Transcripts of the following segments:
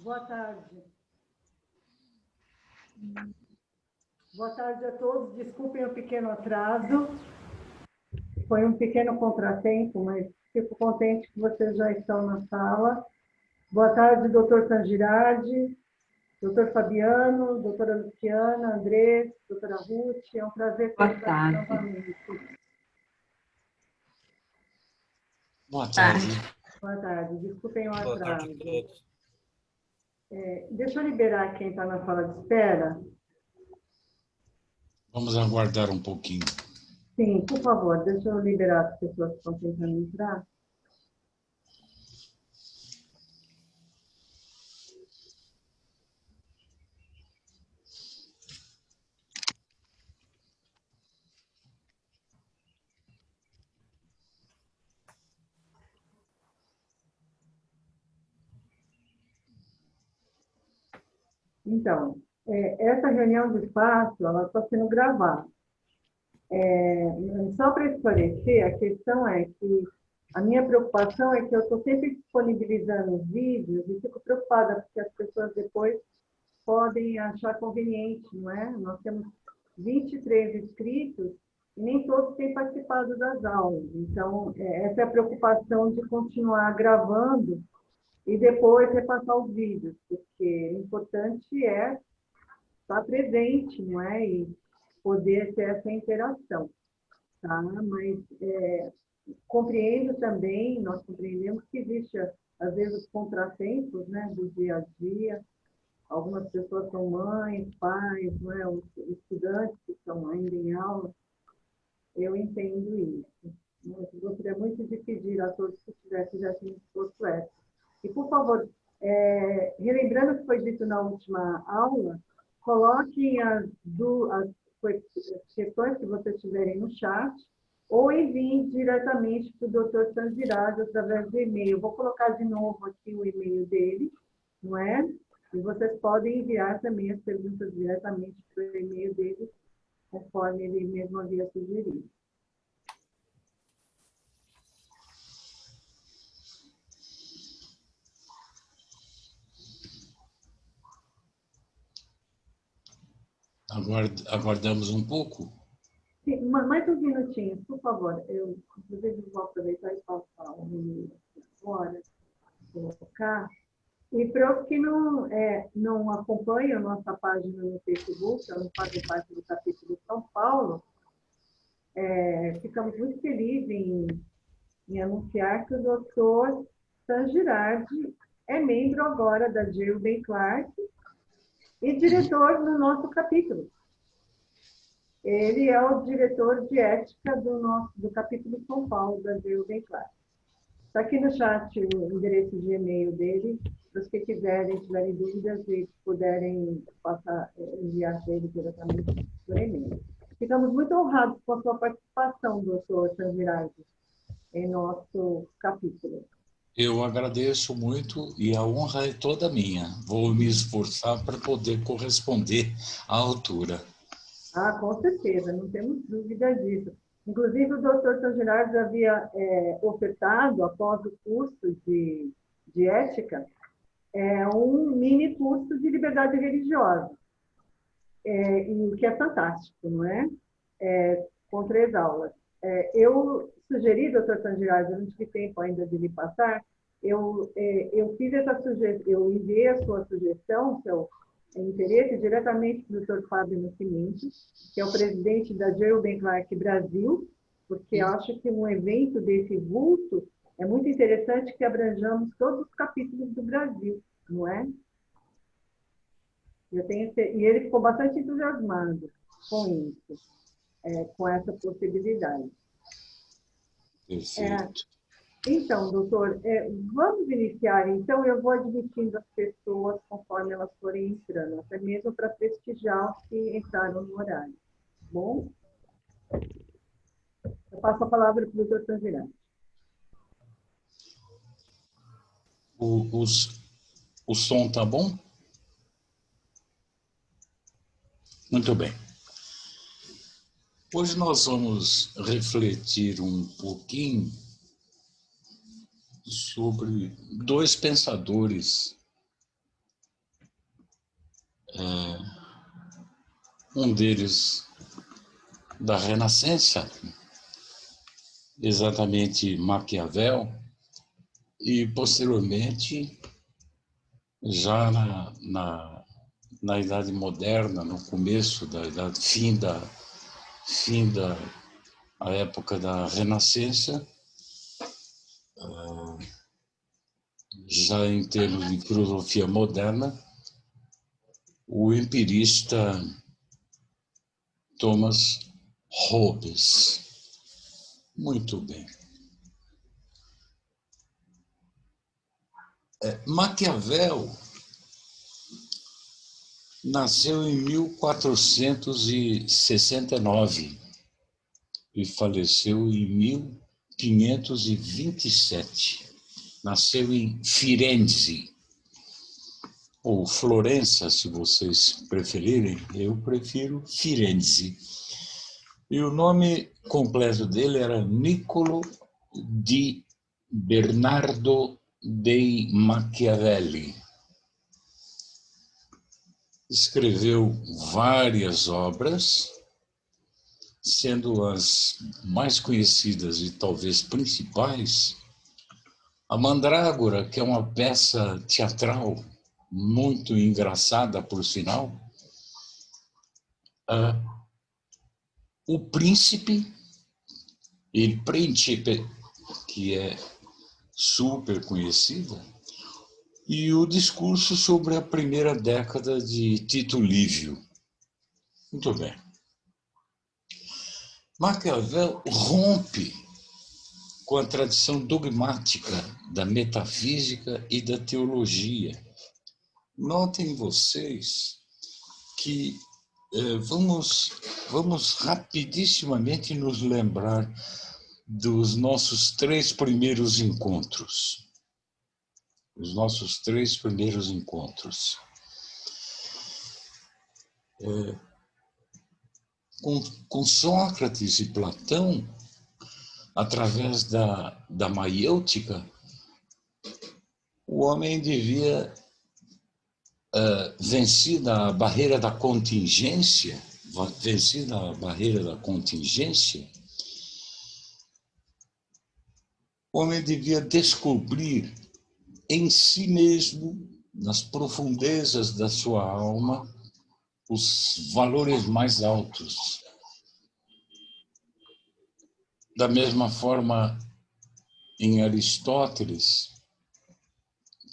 Boa tarde. Boa tarde a todos. Desculpem o pequeno atraso. Foi um pequeno contratempo, mas fico contente que vocês já estão na sala. Boa tarde, doutor Tangirardi, doutor Fabiano, doutora Luciana, Andrés, doutora Ruth. É um prazer Boa estar aqui tarde. novamente. Boa tarde. Boa tarde. Desculpem o Boa atraso. tarde a todos. Deixa eu liberar quem está na sala de espera. Vamos aguardar um pouquinho. Sim, por favor, deixa eu liberar as pessoas que estão tentando entrar. Então, essa reunião de espaço, ela está sendo gravada. Só para esclarecer, a questão é que a minha preocupação é que eu estou sempre disponibilizando os vídeos e fico preocupada porque as pessoas depois podem achar conveniente, não é? Nós temos 23 inscritos e nem todos têm participado das aulas. Então, essa é a preocupação de continuar gravando e depois repassar os vídeos, porque o importante é estar presente, não é? E poder ter essa interação, tá? Mas compreendo também, nós compreendemos que existe, às vezes, os contratempos, né, do dia a dia. Algumas pessoas são mães, pais, não é? Os estudantes que estão ainda em aula. Eu entendo isso. Eu gostaria muito de pedir a todos que fizessem esforço extra. E, por favor, relembrando o que foi dito na última aula, coloquem as questões que vocês tiverem no chat ou enviem diretamente para o doutor Tangirardi através do e-mail. Vou colocar de novo aqui o e-mail dele, não é? E vocês podem enviar também as perguntas diretamente para o e-mail dele, conforme ele mesmo havia sugerido. Aguardamos um pouco. Sim, mais uns minutinhos, por favor. Eu, inclusive, vou aproveitar e passar o e-mail agora, colocar. E para os que não acompanham nossa página no Facebook, eu não faço parte do capítulo São Paulo, ficamos muito felizes em anunciar que o doutor Tangirardi é membro agora da Gilben Clark e diretor do nosso capítulo. Ele é o diretor de ética do capítulo São Paulo da Gilben Clark. Está aqui no chat o endereço de e-mail dele, para os que quiserem, tiverem dúvidas e puderem enviar para ele diretamente por e-mail. Ficamos muito honrados com a sua participação, doutor Tangirardi, em nosso capítulo. Eu agradeço muito e a honra é toda minha. Vou me esforçar para poder corresponder à altura. Ah, com certeza, não temos dúvida disso. Inclusive, o doutor Tangirardi havia ofertado, após o curso de ética, um mini curso de liberdade religiosa, e que é fantástico, não é? Com 3 aulas. Eu sugeri, doutor Tangirardi, eu não tive tempo ainda de lhe passar, eu fiz essa sugestão, eu enviei a sua sugestão, seu interesse, diretamente para o doutor Fábio Nascimento, que é o presidente da Gilben Clark Brasil, porque acho que um evento desse vulto é muito interessante que abranjamos todos os capítulos do Brasil, não é? E ele ficou bastante entusiasmado com isso, com essa possibilidade. Perfeito. Então, doutor, vamos iniciar. Então, eu vou admitindo as pessoas conforme elas forem entrando, até mesmo para prestigiar os que entraram no horário. Bom? Eu passo a palavra para o doutor Tangirardi. O som tá bom? Muito bem. Hoje nós vamos refletir um pouquinho sobre 2 pensadores um deles da Renascença, exatamente Maquiavel, e posteriormente, já na Idade Moderna, no começo da Idade, fim da a época da Renascença, já em termos de filosofia moderna, o empirista Thomas Hobbes. Muito bem. Maquiavel nasceu em 1469 e faleceu em 1527. Nasceu em Firenze, ou Florença, se vocês preferirem. Eu prefiro Firenze. E o nome completo dele era Niccolo di Bernardo dei Machiavelli. Escreveu várias obras, sendo as mais conhecidas e talvez principais a Mandrágora, que é uma peça teatral muito engraçada, por sinal, O Príncipe, Il Principe, que é super conhecida, e o discurso sobre a primeira década de Tito Livio. Muito bem. Maquiavel rompe com a tradição dogmática da metafísica e da teologia. Notem vocês que vamos rapidissimamente nos lembrar dos nossos 3 primeiros encontros. Os nossos 3 primeiros encontros. Com Sócrates e Platão, através da maiêutica, o homem devia, vencida a barreira da contingência, o homem devia descobrir em si mesmo, nas profundezas da sua alma, os valores mais altos. Da mesma forma, em Aristóteles,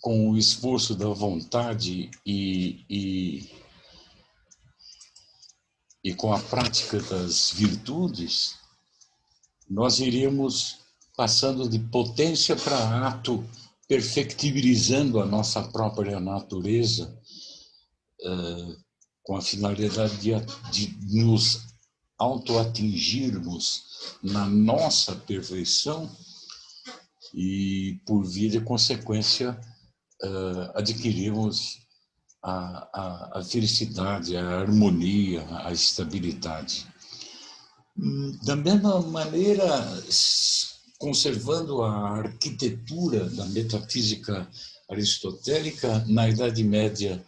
com o esforço da vontade e com a prática das virtudes, nós iríamos passando de potência para ato, perfectibilizando a nossa própria natureza, com a finalidade de nos autoatingirmos na nossa perfeição e, por via de consequência, adquirirmos a felicidade, a harmonia, a estabilidade. Da mesma maneira, conservando a arquitetura da metafísica aristotélica, na Idade Média,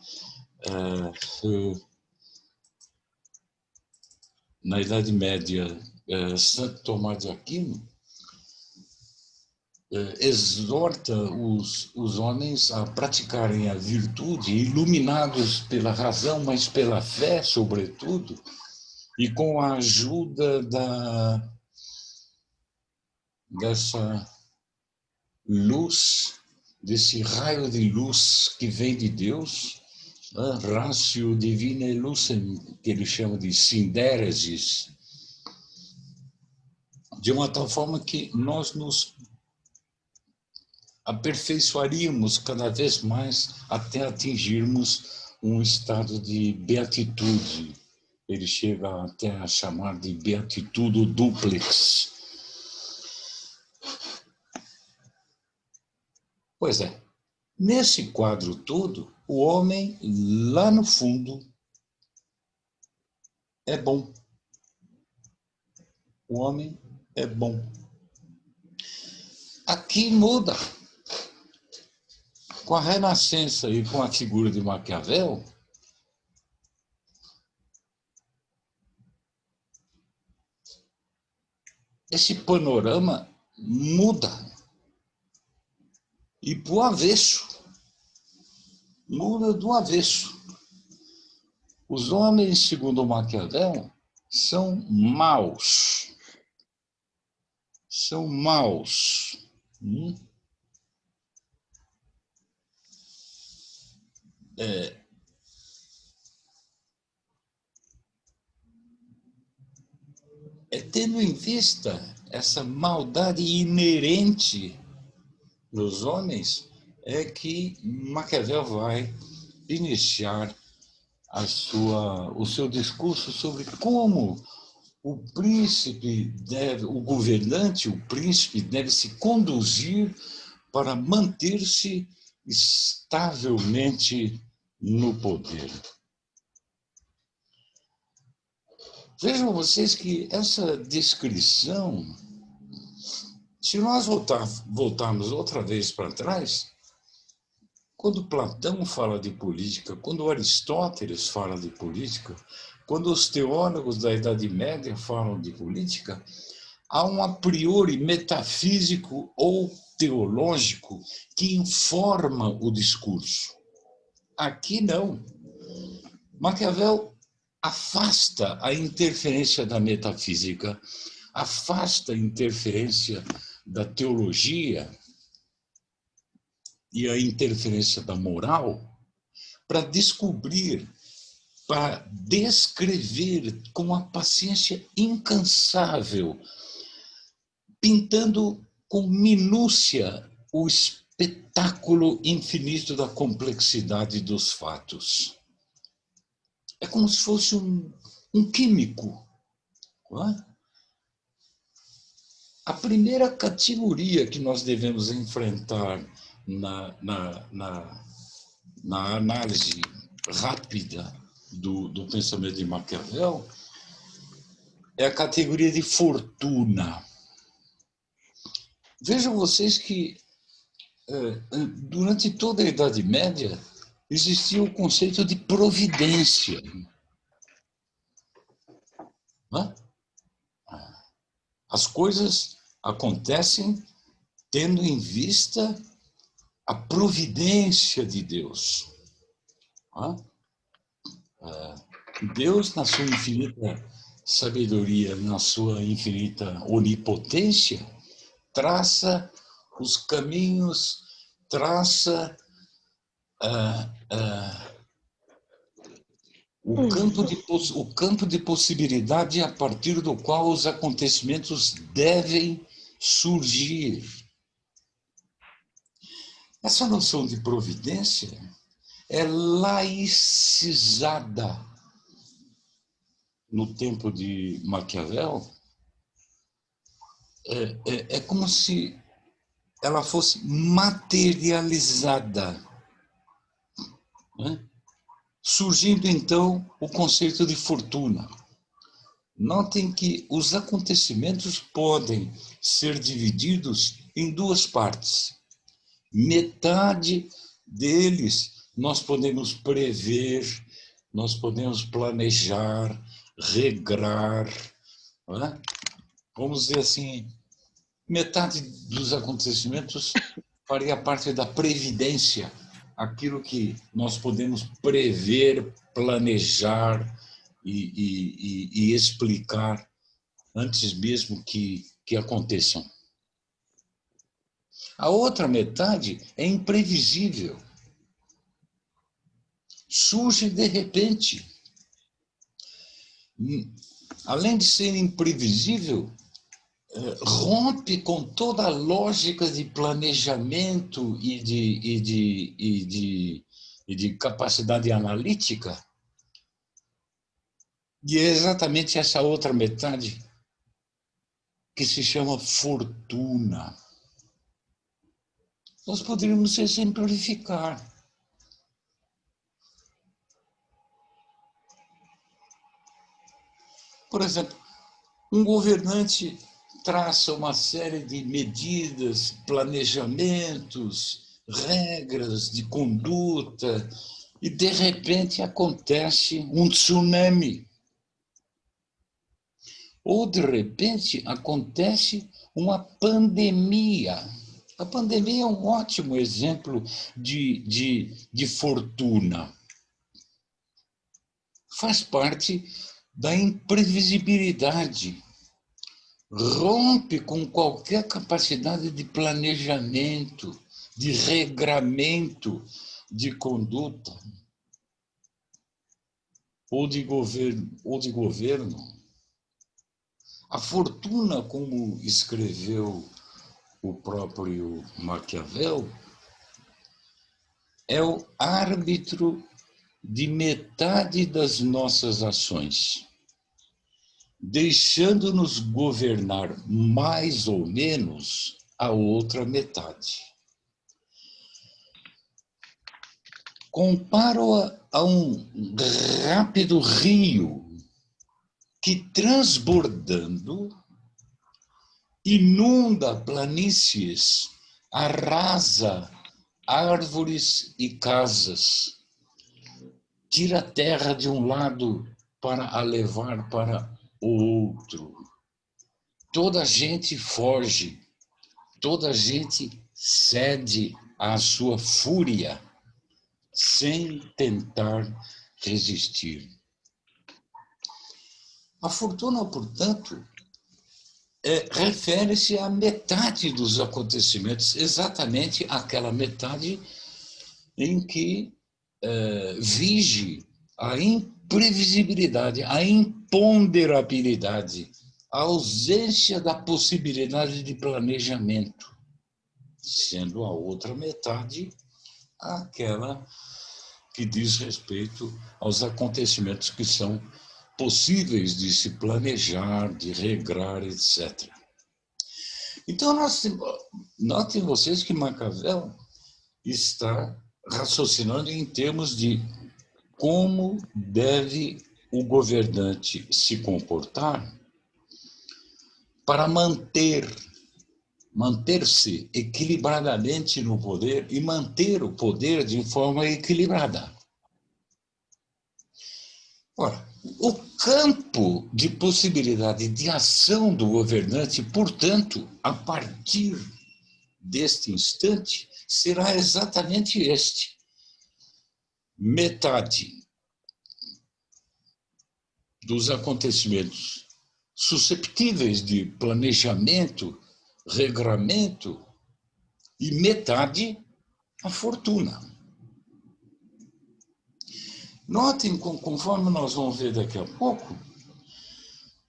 Santo Tomás de Aquino exorta os homens a praticarem a virtude, iluminados pela razão, mas pela fé, sobretudo, e com a ajuda dessa luz, desse raio de luz que vem de Deus, ratio divinae lucem, que ele chama de sindéresis, de uma tal forma que nós nos aperfeiçoaríamos cada vez mais até atingirmos um estado de beatitude. Ele chega até a chamar de beatitudo duplex. Pois é, nesse quadro todo, o homem, lá no fundo, é bom. O homem é bom. Aqui muda. Com a Renascença e com a figura de Maquiavel, esse panorama muda. E do avesso. Muda do avesso. Os homens, segundo Maquiavel, são maus. São maus. Tendo em vista essa maldade inerente nos homens, é que Maquiavel vai iniciar o seu discurso sobre como o príncipe o governante, o príncipe, deve se conduzir para manter-se estavelmente no poder. Vejam vocês que essa descrição, se nós voltarmos outra vez para trás, quando Platão fala de política, quando Aristóteles fala de política, quando os teólogos da Idade Média falam de política, há um a priori metafísico ou teológico que informa o discurso. Aqui não. Maquiavel afasta a interferência da metafísica, afasta a interferência da teologia e a interferência da moral para descobrir, para descrever com uma paciência incansável, pintando com minúcia o espetáculo infinito da complexidade dos fatos. É como se fosse um químico. Não é? A primeira categoria que nós devemos enfrentar na análise rápida do pensamento de Maquiavel é a categoria de fortuna. Vejam vocês que durante toda a Idade Média existia o conceito de providência. Não é? As coisas acontecem tendo em vista a providência de Deus. Deus, na sua infinita sabedoria, na sua infinita onipotência, traça os caminhos, traça o campo de possibilidade a partir do qual os acontecimentos devem surgir. Essa noção de providência é laicizada no tempo de Maquiavel. É como se ela fosse materializada, né? Surgindo, então, o conceito de fortuna. Notem que os acontecimentos podem ser divididos em duas partes. Metade deles nós podemos prever, nós podemos planejar, regrar. Não é? Vamos dizer assim, metade dos acontecimentos faria parte da previdência, aquilo que nós podemos prever, planejar e explicar antes mesmo que aconteçam. A outra metade é imprevisível. Surge de repente. Além de ser imprevisível, rompe com toda a lógica de planejamento e de capacidade analítica. E é exatamente essa outra metade que se chama fortuna. Nós poderíamos exemplificar. Por exemplo, um governante traça uma série de medidas, planejamentos, regras de conduta, e, de repente, acontece um tsunami. ou, de repente, acontece uma pandemia. A pandemia é um ótimo exemplo de fortuna. Faz parte da imprevisibilidade. Rompe com qualquer capacidade de planejamento, de regramento de conduta ou de governo. A fortuna, como escreveu o próprio Maquiavel, é o árbitro de metade das nossas ações, deixando-nos governar mais ou menos a outra metade. Comparo-a a um rápido rio que, transbordando, inunda planícies, arrasa árvores e casas, tira a terra de um lado para a levar para o outro. Toda a gente foge, toda a gente cede à sua fúria, sem tentar resistir. A fortuna, portanto, refere-se à metade dos acontecimentos, exatamente aquela metade em que vige a imprevisibilidade, a imponderabilidade, a ausência da possibilidade de planejamento, sendo a outra metade aquela que diz respeito aos acontecimentos que são possíveis de se planejar, de regrar, etc. Então, notem vocês que Maquiavel está raciocinando em termos de como deve o governante se comportar para manter-se equilibradamente no poder e manter o poder de forma equilibrada. Ora, o campo de possibilidade de ação do governante, portanto, a partir deste instante, será exatamente este. Metade dos acontecimentos susceptíveis de planejamento, regramento, e metade a fortuna. Notem, conforme nós vamos ver daqui a pouco,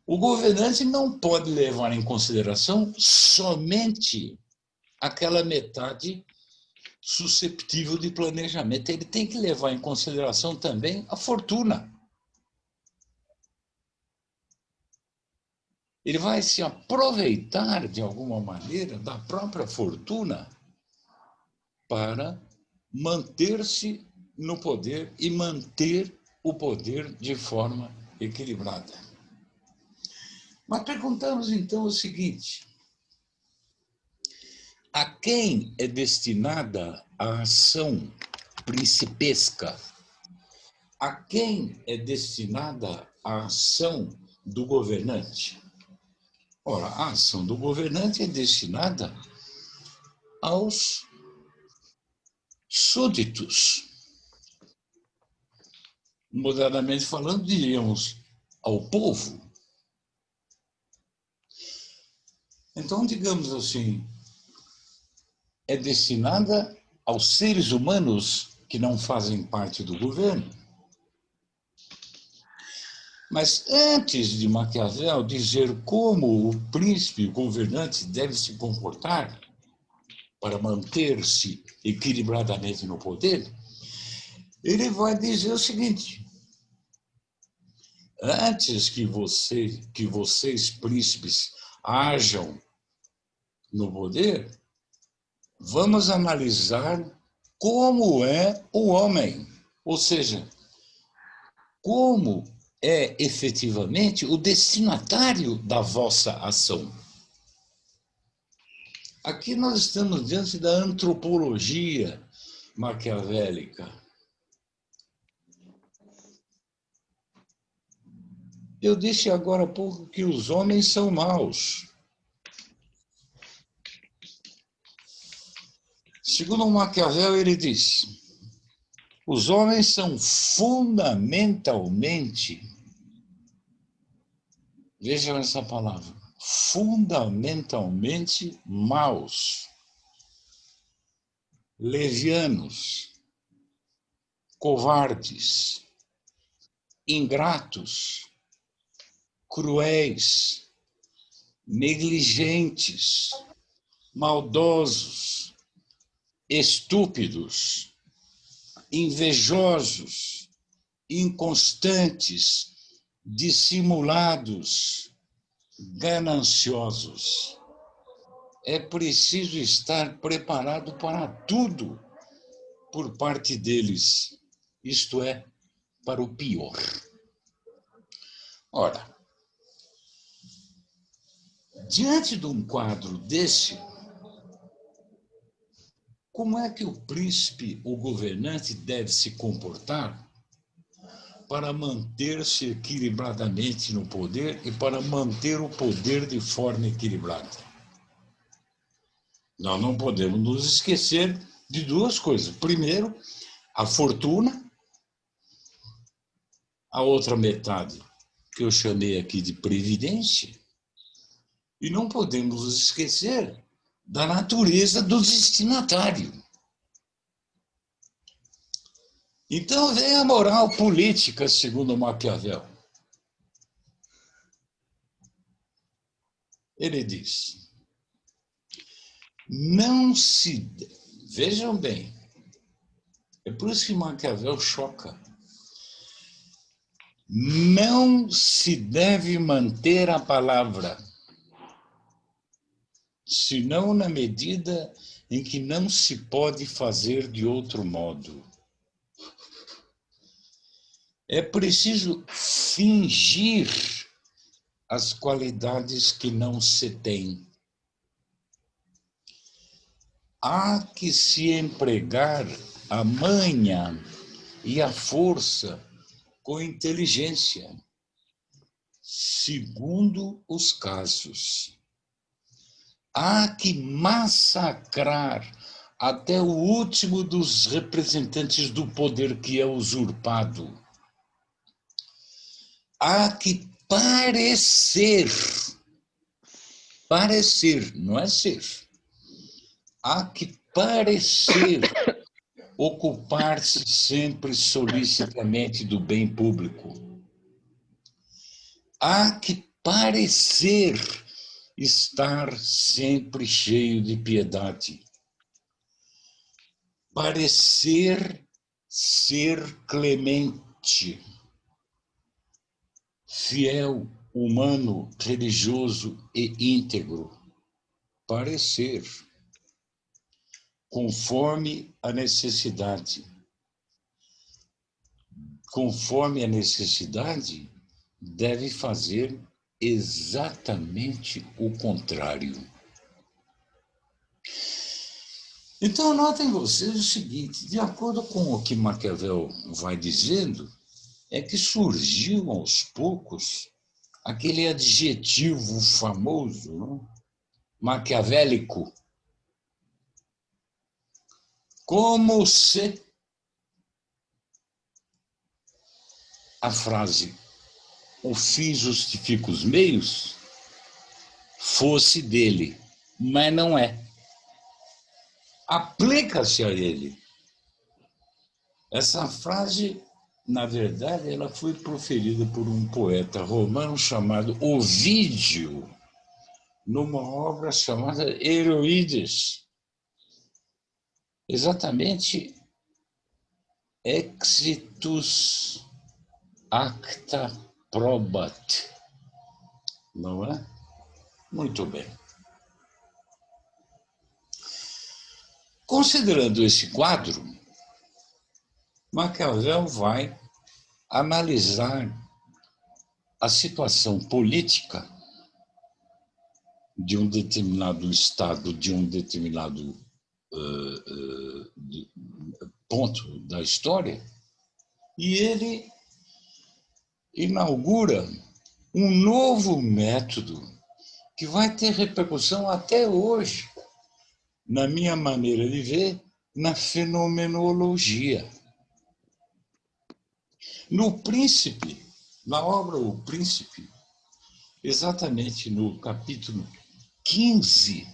o governante não pode levar em consideração somente aquela metade susceptível de planejamento. Ele tem que levar em consideração também a fortuna. Ele vai se aproveitar, de alguma maneira, da própria fortuna para manter-se no poder e manter o poder de forma equilibrada. Mas perguntamos, então, o seguinte: a quem é destinada a ação principesca? A quem é destinada a ação do governante? Ora, a ação do governante é destinada aos súditos. Moderadamente falando, diríamos ao povo. Então, digamos assim, é destinada aos seres humanos que não fazem parte do governo. Mas antes de Maquiavel dizer como o príncipe, o governante, deve se comportar para manter-se equilibradamente no poder, ele vai dizer o seguinte: antes que vocês, príncipes, hajam no poder, vamos analisar como é o homem, ou seja, como é efetivamente o destinatário da vossa ação. Aqui nós estamos diante da antropologia maquiavélica. Eu disse agora há pouco que os homens são maus. Segundo Maquiavel, ele diz: os homens são fundamentalmente, vejam essa palavra, fundamentalmente maus, levianos, covardes, ingratos, cruéis, negligentes, maldosos, estúpidos, invejosos, inconstantes, dissimulados, gananciosos. É preciso estar preparado para tudo por parte deles, isto é, para o pior. Ora, diante de um quadro desse, como é que o príncipe, o governante, deve se comportar para manter-se equilibradamente no poder e para manter o poder de forma equilibrada? Nós não podemos nos esquecer de duas coisas. Primeiro, a fortuna, a outra metade, que eu chamei aqui de previdência, e não podemos nos esquecer da natureza do destinatário. Então vem a moral política, segundo Maquiavel. Ele diz: não se... Vejam bem, é por isso que Maquiavel choca. Não se deve manter a palavra, senão na medida em que não se pode fazer de outro modo. É preciso fingir as qualidades que não se têm. Há que se empregar a manha e a força com inteligência, segundo os casos. Há que massacrar até o último dos representantes do poder que é usurpado. Há que parecer, não é ser, há que parecer ocupar-se sempre solicitamente do bem público. Há que parecer estar sempre cheio de piedade. Parecer ser clemente, fiel, humano, religioso e íntegro. Parecer, conforme a necessidade. Conforme a necessidade, deve fazer exatamente o contrário. Então, notem vocês o seguinte, de acordo com o que Maquiavel vai dizendo, é que surgiu aos poucos aquele adjetivo famoso, não? Maquiavélico, como se a frase "o fim justifica os meios" fosse dele, mas não é. Aplica-se a ele. Essa frase, na verdade, ela foi proferida por um poeta romano chamado Ovídio, numa obra chamada Heroides. Exatamente, exitus acta probat, não é? Muito bem. Considerando esse quadro, Maquiavel vai analisar a situação política de um determinado estado, de um determinado ponto da história, e ele inaugura um novo método que vai ter repercussão até hoje, na minha maneira de ver, na fenomenologia. No Príncipe, na obra O Príncipe, exatamente no capítulo 15,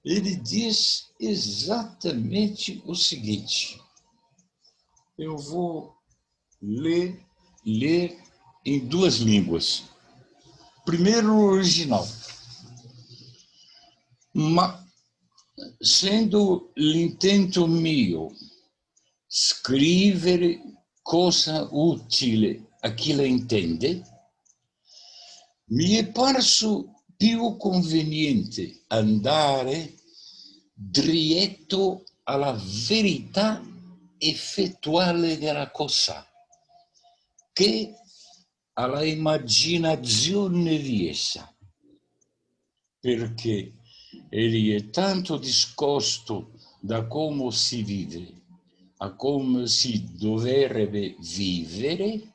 ele diz exatamente o seguinte. Eu vou ler em duas línguas. Primeiro, no original. Sendo l'intento mio scrivere cosa utile a chi la intende, mi è parso più conveniente andare diretto alla verità effettuale della cosa che alla immaginazione di essa, perché egli è tanto discosto da come si vive a come si dovrebbe vivere,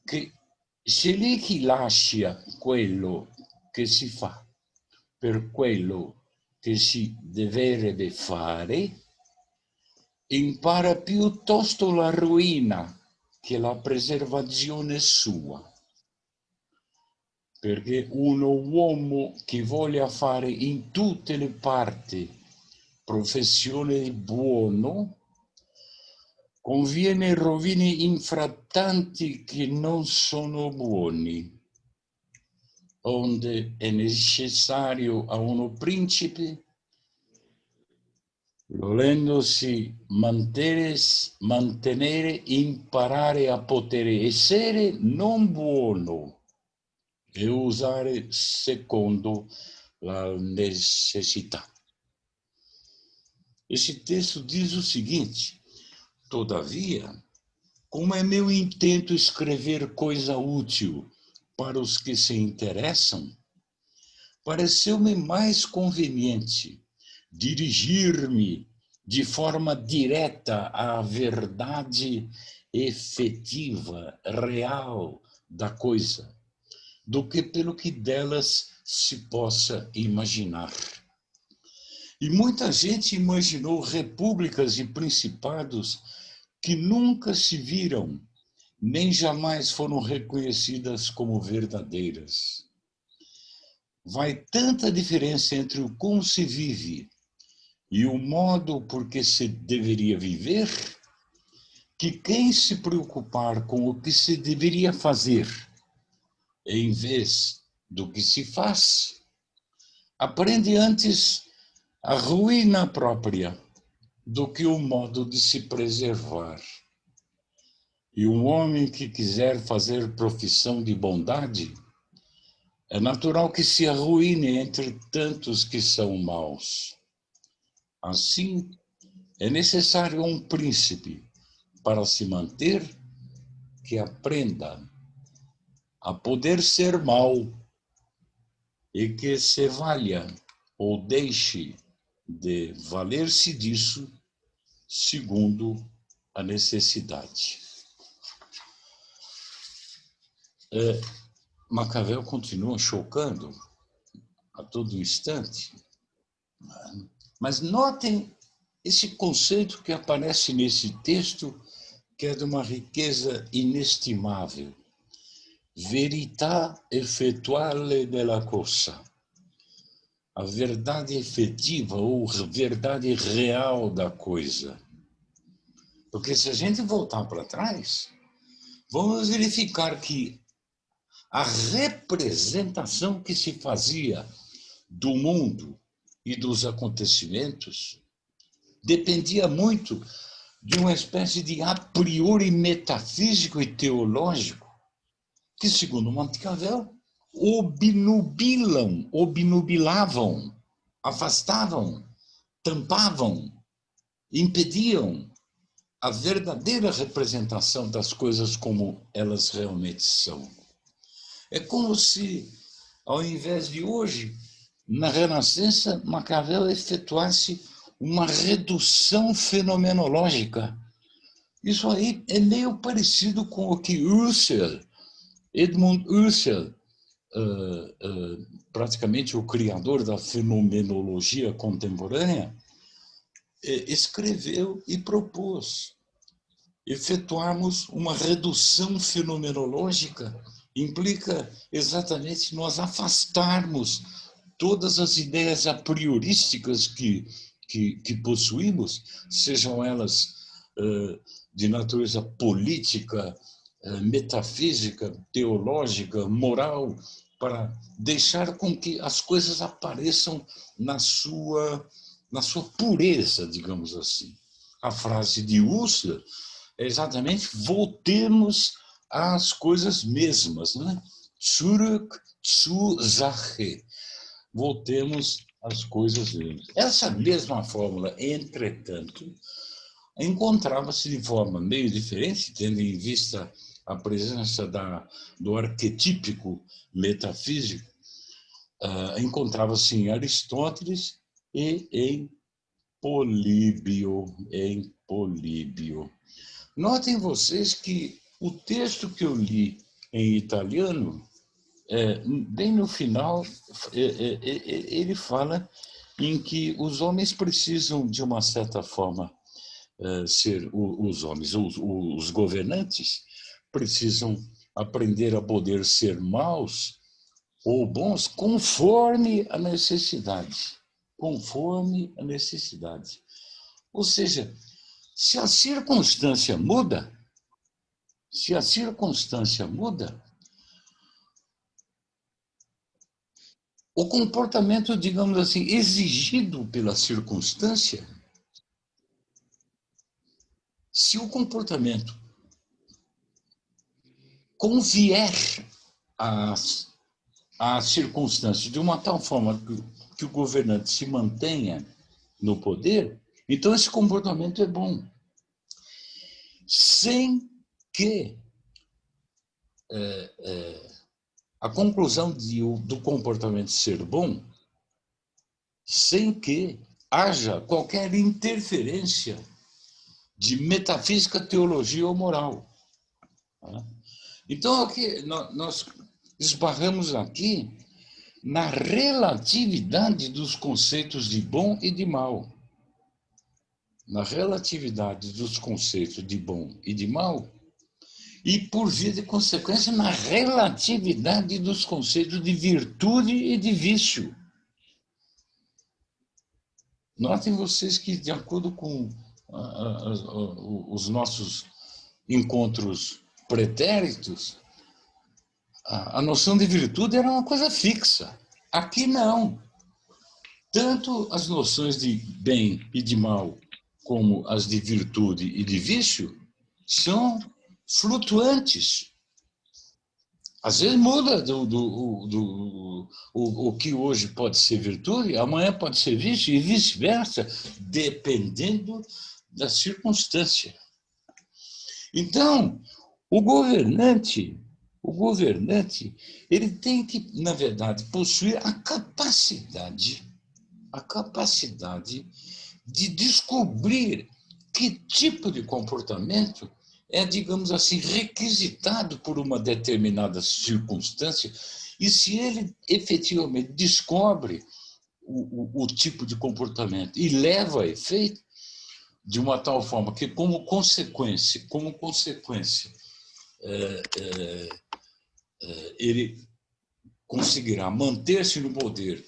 che se lì chi lascia quello che si fa per quello che si dovrebbe fare, impara piuttosto la ruina che la preservazione sua. Perché uno uomo che voglia fare in tutte le parti professione di buono, conviene rovini infrattanti che non sono buoni, onde è necessario a uno principe, volendosi mantenere, imparare a poter essere non buono e usare secondo la necessità. Esse texto diz o seguinte: todavia, como é meu intento escrever coisa útil para os que se interessam, pareceu-me mais conveniente dirigir-me de forma direta à verdade efetiva, real da coisa, do que pelo que delas se possa imaginar. E muita gente imaginou repúblicas e principados que nunca se viram, nem jamais foram reconhecidas como verdadeiras. Vai tanta diferença entre o como se vive e o modo por que se deveria viver, que quem se preocupar com o que se deveria fazer, em vez do que se faz, aprende antes a ruína própria do que o modo de se preservar. E um homem que quiser fazer profissão de bondade, é natural que se arruine entre tantos que são maus. Assim, é necessário um príncipe para se manter que aprenda a poder ser mau e que se valha ou deixe de valer-se disso segundo a necessidade. Maquiavel continua chocando a todo instante, mas notem esse conceito que aparece nesse texto, que é de uma riqueza inestimável. Verità effettuale della cosa. A verdade efetiva ou verdade real da coisa. Porque se a gente voltar para trás, vamos verificar que a representação que se fazia do mundo e dos acontecimentos dependia muito de uma espécie de a priori metafísico e teológico que, segundo Maquiavel, obnubilavam, afastavam, tampavam, impediam a verdadeira representação das coisas como elas realmente são. É como se, ao invés de hoje, na Renascença, Maquiavel efetuasse uma redução fenomenológica. Isso aí é meio parecido com o que Husserl Edmund Husserl, praticamente o criador da fenomenologia contemporânea, escreveu e propôs efetuarmos uma redução fenomenológica. Implica exatamente nós afastarmos todas as ideias a priorísticas que possuímos, sejam elas de natureza política, metafísica, teológica, moral, para deixar com que as coisas apareçam na sua pureza, digamos assim. A frase de Husserl é exatamente voltemos às coisas mesmas, né? Zurück zur Sache. Voltemos às coisas mesmas. Essa mesma fórmula, entretanto, encontrava-se de forma meio diferente, tendo em vista a presença do arquetípico metafísico, encontrava-se em Aristóteles e em Políbio. Notem vocês que o texto que eu li em italiano, bem no final, ele fala em que os homens precisam, de uma certa forma, ser os homens, os governantes, precisam aprender a poder ser maus ou bons conforme a necessidade. Conforme a necessidade. Ou seja, se a circunstância muda, o comportamento, digamos assim, exigido pela circunstância, se o comportamento convier às circunstâncias de uma tal forma que o governante se mantenha no poder, então esse comportamento é bom. Sem que a conclusão do comportamento ser bom, sem que haja qualquer interferência de metafísica, teologia ou moral. Então, aqui, nós esbarramos aqui na relatividade dos conceitos de bom e de mal. Na relatividade dos conceitos de bom e de mal, e, por via de consequência, na relatividade dos conceitos de virtude e de vício. Notem vocês que, de acordo com os nossos encontros pretéritos, a noção de virtude era uma coisa fixa. Aqui não. Tanto as noções de bem e de mal, como as de virtude e de vício, são flutuantes. Às vezes muda o que hoje pode ser virtude, amanhã pode ser vício e vice-versa, dependendo da circunstância. Então, o governante, ele tem que, na verdade, possuir a capacidade de descobrir que tipo de comportamento é, digamos assim, requisitado por uma determinada circunstância, e se ele efetivamente descobre o tipo de comportamento e leva a efeito de uma tal forma que, como consequência, ele conseguirá manter-se no poder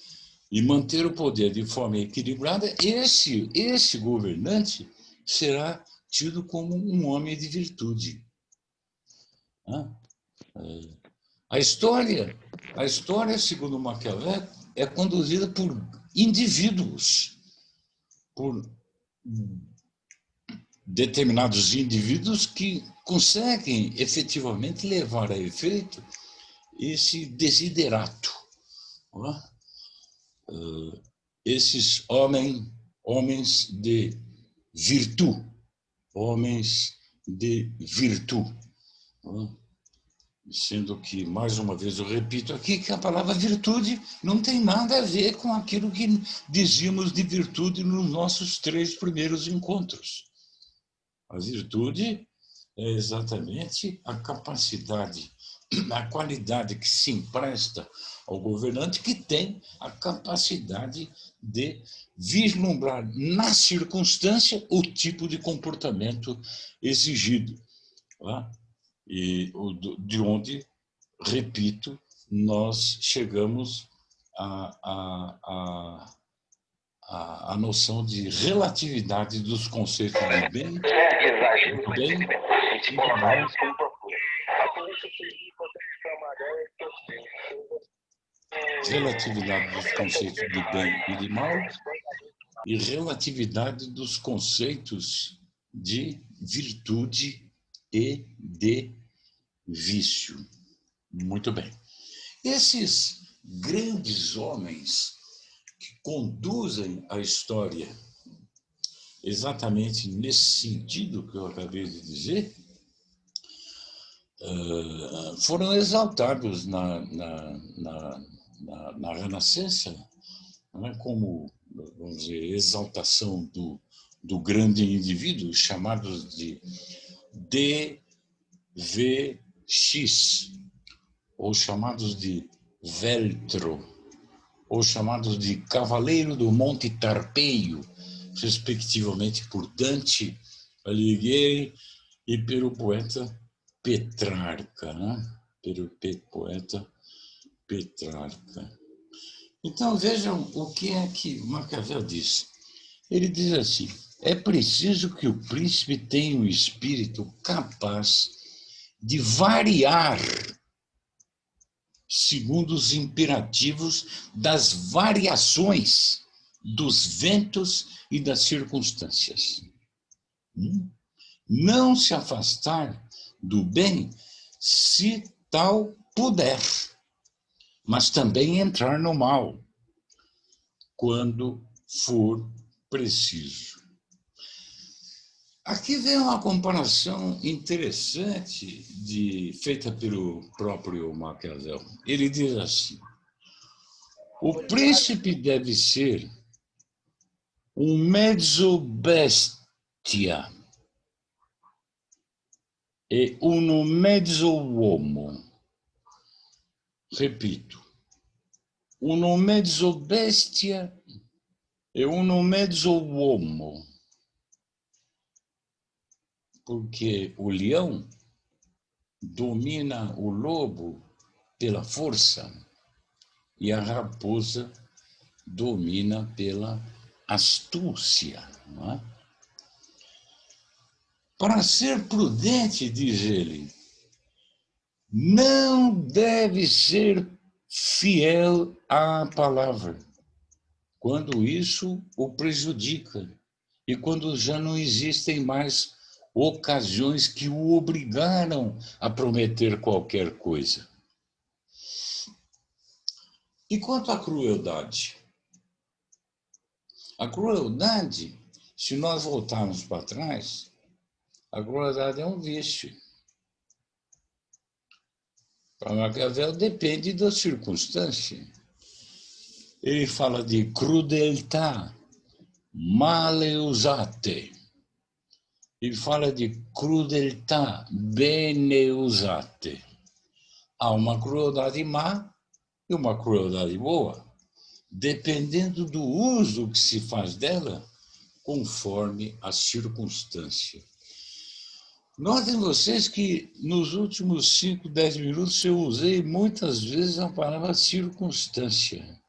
e manter o poder de forma equilibrada, esse governante será tido como um homem de virtude. A história, segundo Maquiavel, é conduzida por indivíduos, por determinados indivíduos que conseguem efetivamente levar a efeito esse desiderato. Esses homens de virtude, sendo que, mais uma vez, eu repito aqui que a palavra virtude não tem nada a ver com aquilo que dizíamos de virtude nos nossos 3 primeiros encontros. A virtude é exatamente a capacidade a qualidade que se empresta ao governante, que tem a capacidade de vislumbrar na circunstância o tipo de comportamento exigido. Tá? E de onde, repito, nós chegamos à noção de relatividade dos conceitos de bem e de mal. Relatividade dos conceitos de bem e de mal e relatividade dos conceitos de virtude e de vício. Muito bem. Esses grandes homens que conduzem a história exatamente nesse sentido que eu acabei de dizer, foram exaltados na Renascença, né, como, vamos dizer, exaltação do grande indivíduo, chamados de DVX, ou chamados de Veltro, ou chamados de Cavaleiro do Monte Tarpeio, respectivamente por Dante Alighieri e pelo poeta Petrarca, né? Pelo poeta Petrarca. Então, vejam o que é que Maquiavel diz. Ele diz assim: é preciso que o príncipe tenha um espírito capaz de variar segundo os imperativos das variações dos ventos e das circunstâncias. Não se afastar do bem se tal puder, mas também entrar no mal quando for preciso. Aqui vem uma comparação interessante feita pelo próprio Maquiavel. Ele diz assim: o príncipe deve ser um mezzo bestia e uno mezzo uomo. Repito, uno mezzo bestia e uno mezzo uomo. Porque o leão domina o lobo pela força e a raposa domina pela astúcia. Não é? Para ser prudente, diz ele, não deve ser fiel à palavra, quando isso o prejudica e quando já não existem mais ocasiões que o obrigaram a prometer qualquer coisa. E quanto à crueldade? A crueldade, se nós voltarmos para trás, a crueldade é um vício. Para Maquiavel depende da circunstância. Ele fala de crudeltà male usate. Ele fala de crudeltà bene usate. Há uma crueldade má e uma crueldade boa, dependendo do uso que se faz dela, conforme a circunstância. Notem vocês que nos últimos 5, 10 minutos eu usei muitas vezes a palavra circunstância.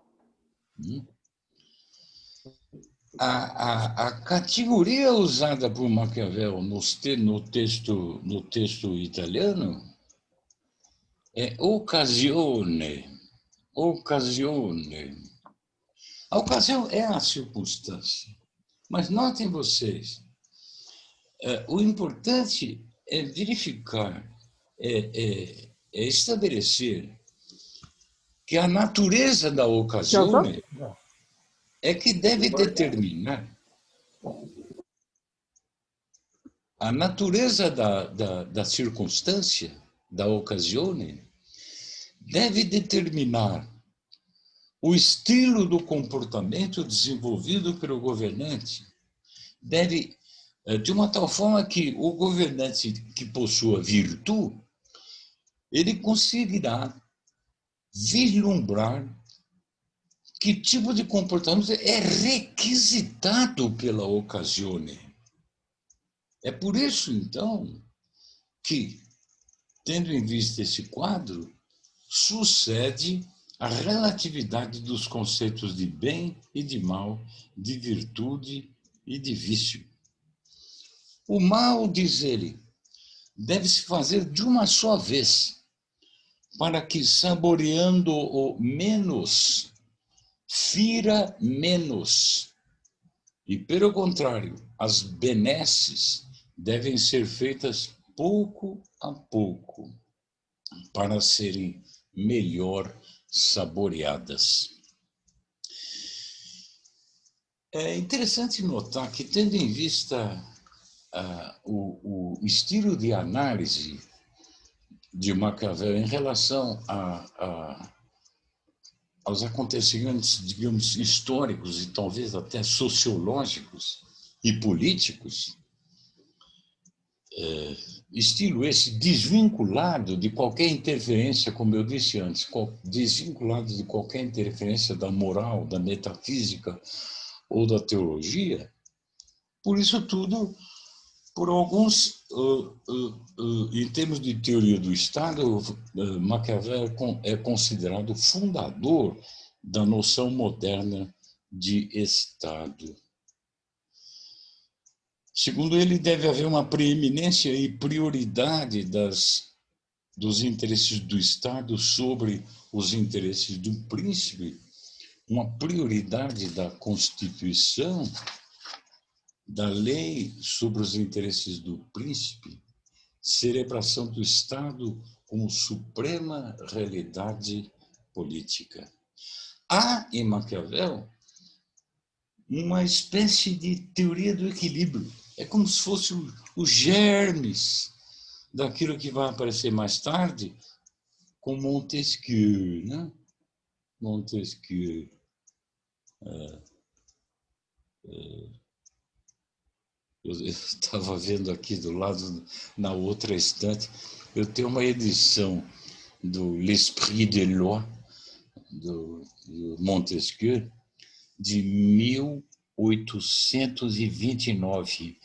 A categoria usada por Maquiavel no texto italiano é occasione. Occasione. A ocasião é a circunstância. Mas notem vocês, o importante é verificar, é estabelecer que a natureza da ocasião é que deve determinar a natureza da circunstância, da ocasione, deve determinar o estilo do comportamento desenvolvido pelo governante, deve, de uma tal forma que o governante que possua virtude ele conseguirá vislumbrar que tipo de comportamento é requisitado pela ocasione. É por isso, então, que, tendo em vista esse quadro, sucede a relatividade dos conceitos de bem e de mal, de virtude e de vício. O mal, diz ele, deve-se fazer de uma só vez, para que, saboreando o menos, fira menos. E, pelo contrário, as benesses devem ser feitas pouco a pouco, para serem melhor saboreadas. É interessante notar que, tendo em vista o estilo de análise de Maquiavel em relação aos acontecimentos, digamos, históricos e talvez até sociológicos e políticos, estilo esse desvinculado de qualquer interferência, como eu disse antes, desvinculado de qualquer interferência da moral, da metafísica ou da teologia. Por isso tudo, por alguns, em termos de teoria do Estado, Maquiavel é considerado fundador da noção moderna de Estado. Segundo ele, deve haver uma preeminência e prioridade dos interesses do Estado sobre os interesses do príncipe, uma prioridade da Constituição, da lei sobre os interesses do príncipe, celebração do Estado como suprema realidade política. Há em Maquiavel uma espécie de teoria do equilíbrio. É como se fosse os germes daquilo que vai aparecer mais tarde com Montesquieu, né? Montesquieu. Eu estava vendo aqui do lado, na outra estante, eu tenho uma edição do L'Esprit de Loi, do Montesquieu, de 1829.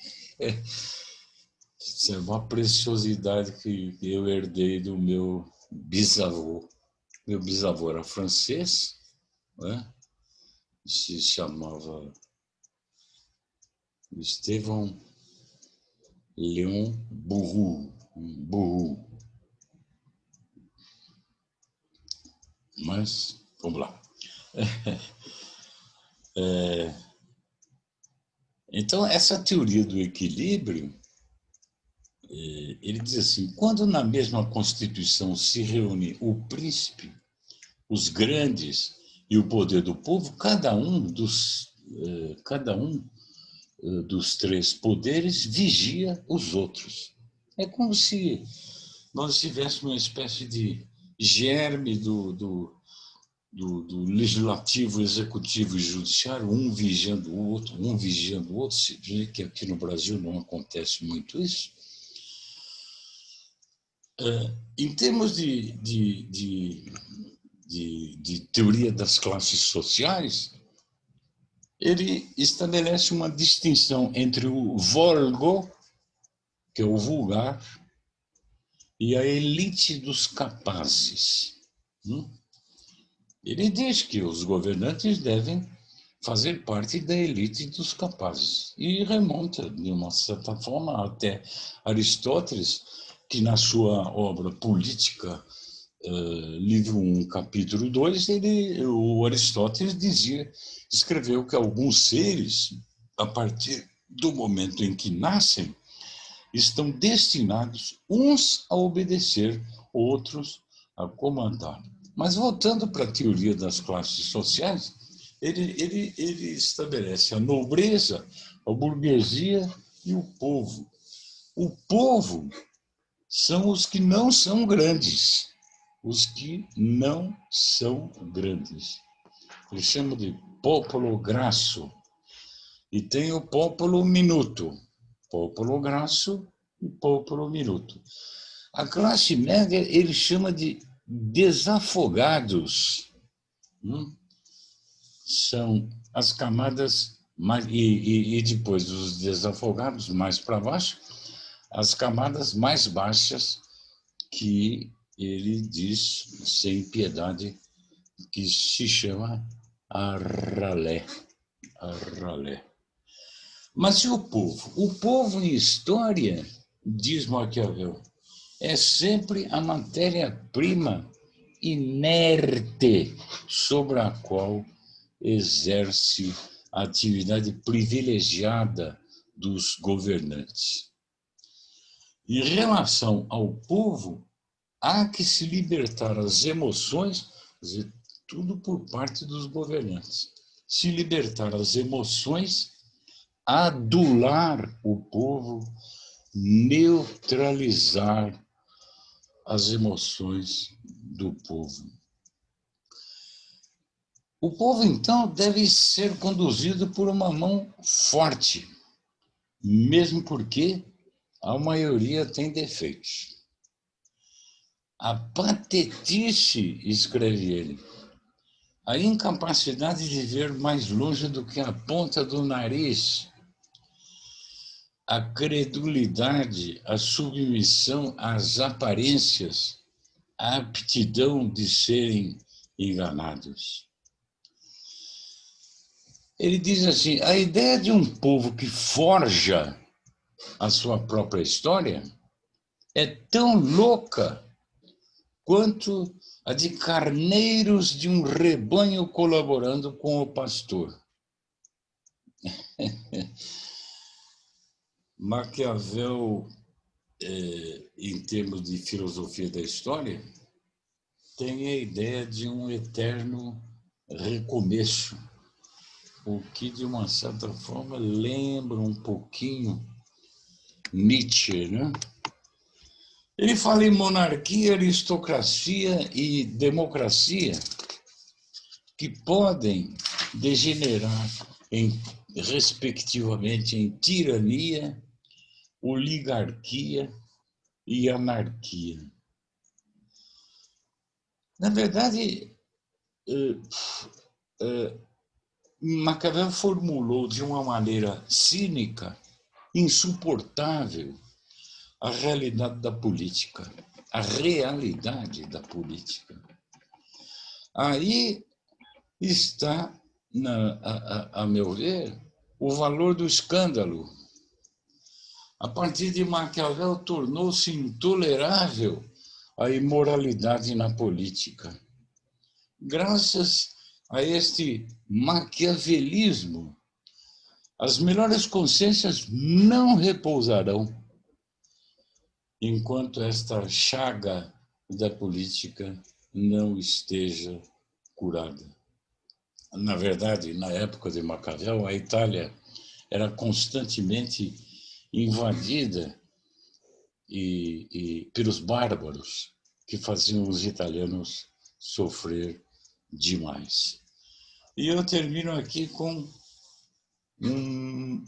Isso é uma preciosidade que eu herdei do meu bisavô. Meu bisavô era francês, né? Se chamava Estevão Léon Bourroux. Mas, vamos lá. Então, essa teoria do equilíbrio, ele diz assim, quando na mesma Constituição se reúne o príncipe, os grandes e o poder do povo, cada um dos três poderes vigia os outros. É como se nós tivéssemos uma espécie de germe do legislativo, executivo e judiciário, um vigiando o outro, se vê que aqui no Brasil não acontece muito isso. Em termos de teoria das classes sociais, ele estabelece uma distinção entre o vulgo, que é o vulgar, e a elite dos capazes. Ele diz que os governantes devem fazer parte da elite dos capazes. E remonta, de uma certa forma, até Aristóteles, que na sua obra Política, livro 1, capítulo 2, o Aristóteles escreveu que alguns seres, a partir do momento em que nascem, estão destinados uns a obedecer, outros a comandar. Mas voltando para a teoria das classes sociais, ele estabelece a nobreza, a burguesia e o povo. O povo são os que não são grandes. Os que não são grandes. Ele chama de popolo grasso. E tem o popolo minuto. Popolo grasso e popolo minuto. A classe média ele chama de desafogados. São as camadas mais, e depois dos desafogados, mais para baixo, as camadas mais baixas que ele diz, sem piedade, que se chama a ralé. A ralé. Mas e o povo? O povo em história, diz Maquiavel, é sempre a matéria-prima inerte sobre a qual exerce a atividade privilegiada dos governantes. Em relação ao povo, há que se libertar as emoções, quer dizer, tudo por parte dos governantes. Se libertar as emoções, adular o povo, neutralizar as emoções do povo. O povo, então, deve ser conduzido por uma mão forte, mesmo porque a maioria tem defeitos. A patetice, escreve ele, a incapacidade de ver mais longe do que a ponta do nariz, a credulidade, a submissão às aparências, a aptidão de serem enganados. Ele diz assim, a ideia de um povo que forja a sua própria história é tão louca quanto a de carneiros de um rebanho colaborando com o pastor. Maquiavel, em termos de filosofia da história, tem a ideia de um eterno recomeço, o que, de uma certa forma, lembra um pouquinho Nietzsche, né? Ele fala em monarquia, aristocracia e democracia, que podem degenerar, respectivamente, em tirania, oligarquia e anarquia. Na verdade, Maquiavel formulou de uma maneira cínica, insuportável, a realidade da política. A realidade da política. Aí está, a meu ver, o valor do escândalo. A partir de Maquiavel, tornou-se intolerável a imoralidade na política. Graças a este maquiavelismo, as melhores consciências não repousarão enquanto esta chaga da política não esteja curada. Na verdade, na época de Maquiavel, a Itália era constantemente invadida pelos bárbaros que faziam os italianos sofrer demais. E eu termino aqui com um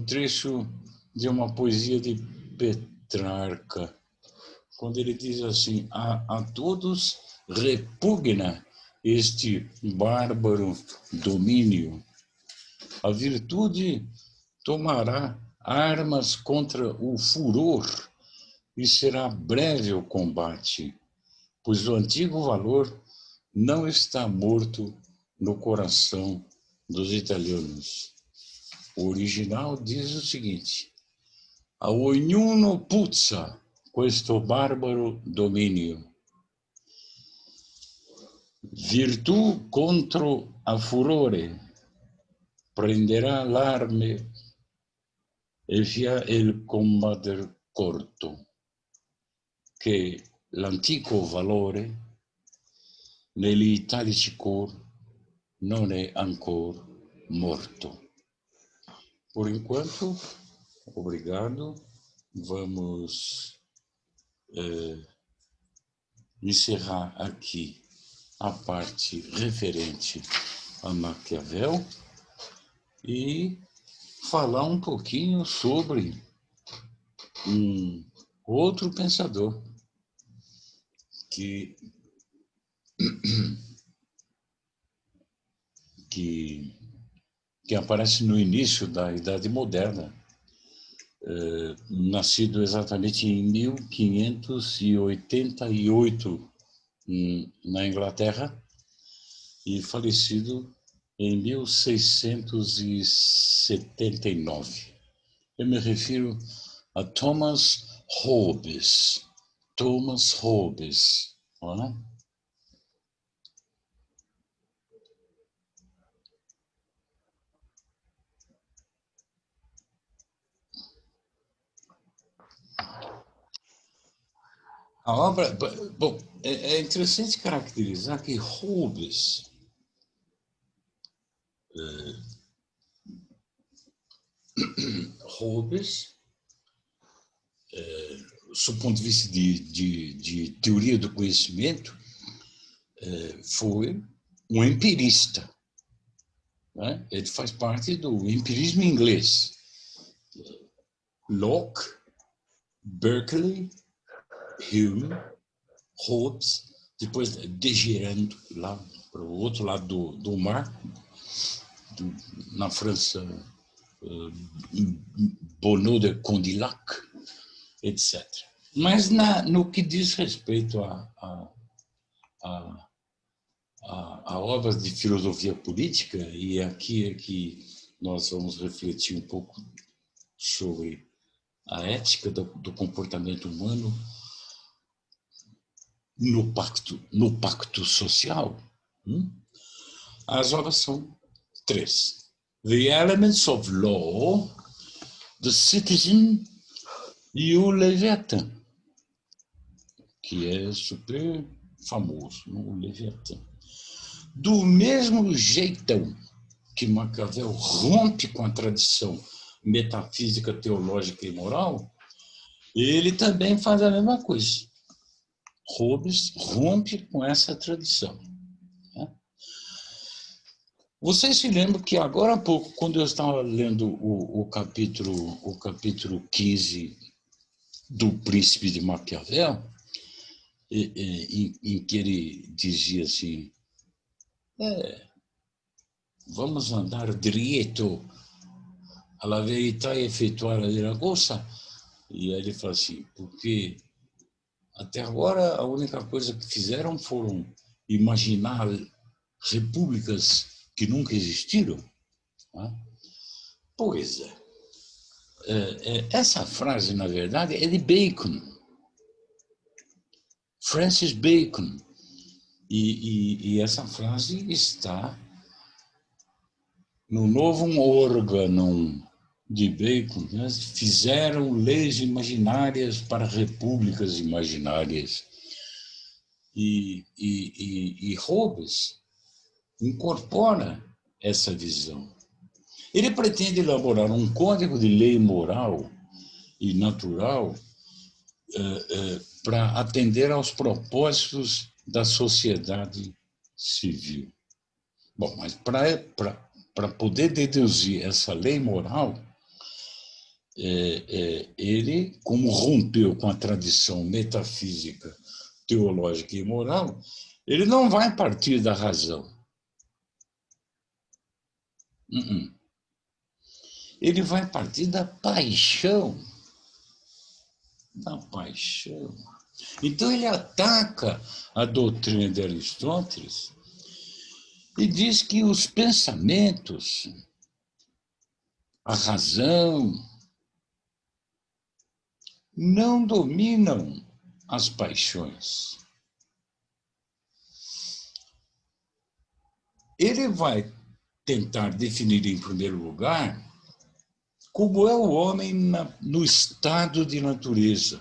trecho de uma poesia de Petrarca, quando ele diz assim, a todos repugna este bárbaro domínio. A virtude tomará armas contra o furor e será breve o combate, pois o antigo valor não está morto no coração dos italianos. O original diz o seguinte, a ognuno puzza questo barbaro dominio. Virtù contro a furore prenderà l'arme e via il combater corto, che l'antico valore negli italici cor non è ancora morto. Por enquanto, obrigado. Vamos encerrar aqui a parte referente a Maquiavel e falar um pouquinho sobre um outro pensador que, que, que aparece no início da Idade Moderna, nascido exatamente em 1588 na Inglaterra e falecido em 1679. Eu me refiro a Thomas Hobbes. Thomas Hobbes, não é? A obra, bom, é interessante caracterizar que Hobbes sob o ponto de vista de teoria do conhecimento, foi um empirista. Né? Ele faz parte do empirismo inglês. Locke, Berkeley, Hume, Hobbes, depois degerando lá para o outro lado do mar, na França, Bonneau de Condillac, etc. Mas no que diz respeito a obras de filosofia política, e aqui é que nós vamos refletir um pouco sobre a ética do comportamento humano no pacto social, as obras são 3. The Elements of Law, The Citizen e o Leviatã, que é super famoso, o Leviatã. Do mesmo jeitão que Maquiavel rompe com a tradição metafísica, teológica e moral, ele também faz a mesma coisa. Hobbes rompe com essa tradição. Vocês se lembram que agora há pouco, quando eu estava lendo o capítulo 15 do Príncipe de Maquiavel, em que ele dizia assim, vamos andar direito alla verità e effettuare la cosa, e aí ele fala assim, porque até agora a única coisa que fizeram foram imaginar repúblicas que nunca existiram. Né? Pois é. Essa frase, na verdade, é de Bacon. Francis Bacon. E essa frase está no Novo Órgão de Bacon. Né? Fizeram leis imaginárias para repúblicas imaginárias. E Hobbes incorpora essa visão. Ele pretende elaborar um código de lei moral e natural para atender aos propósitos da sociedade civil. Bom, mas para poder deduzir essa lei moral, ele, como rompeu com a tradição metafísica, teológica e moral, ele não vai partir da razão. Ele vai partir da paixão. Da paixão. Então ele ataca a doutrina de Aristóteles e diz que os pensamentos, a razão, não dominam as paixões. Ele vai tentar definir, em primeiro lugar, como é o homem no estado de natureza.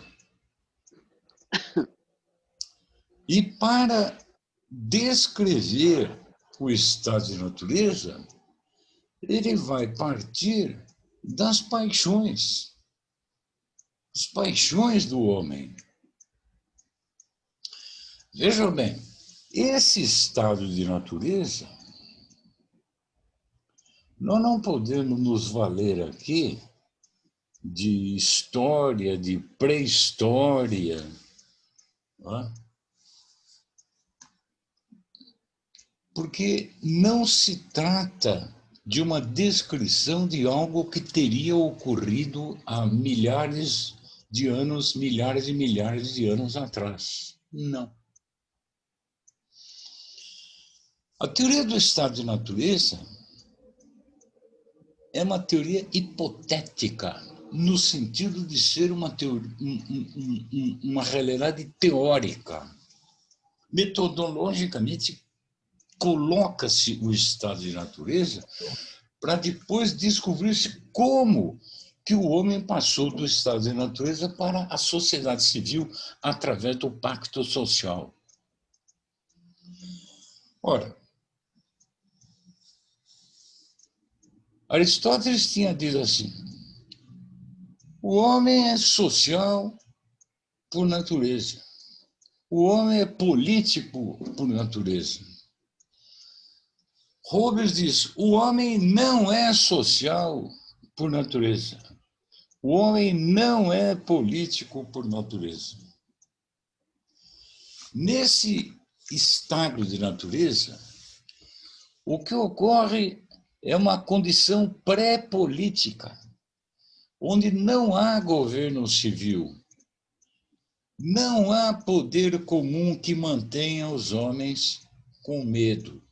E para descrever o estado de natureza, ele vai partir das paixões, as paixões do homem. Vejam bem, esse estado de natureza, nós não podemos nos valer aqui de história, de pré-história. Porque não se trata de uma descrição de algo que teria ocorrido há milhares de anos, milhares e milhares de anos atrás. Não. A teoria do estado de natureza é uma teoria hipotética, no sentido de ser uma realidade teórica. Metodologicamente, coloca-se o estado de natureza para depois descobrir-se como que o homem passou do estado de natureza para a sociedade civil através do pacto social. Ora, Aristóteles tinha dito assim: o homem é social por natureza, o homem é político por natureza. Hobbes diz: o homem não é social por natureza, o homem não é político por natureza. Nesse estado de natureza, o que ocorre é uma condição pré-política, onde não há governo civil, não há poder comum que mantenha os homens com medo.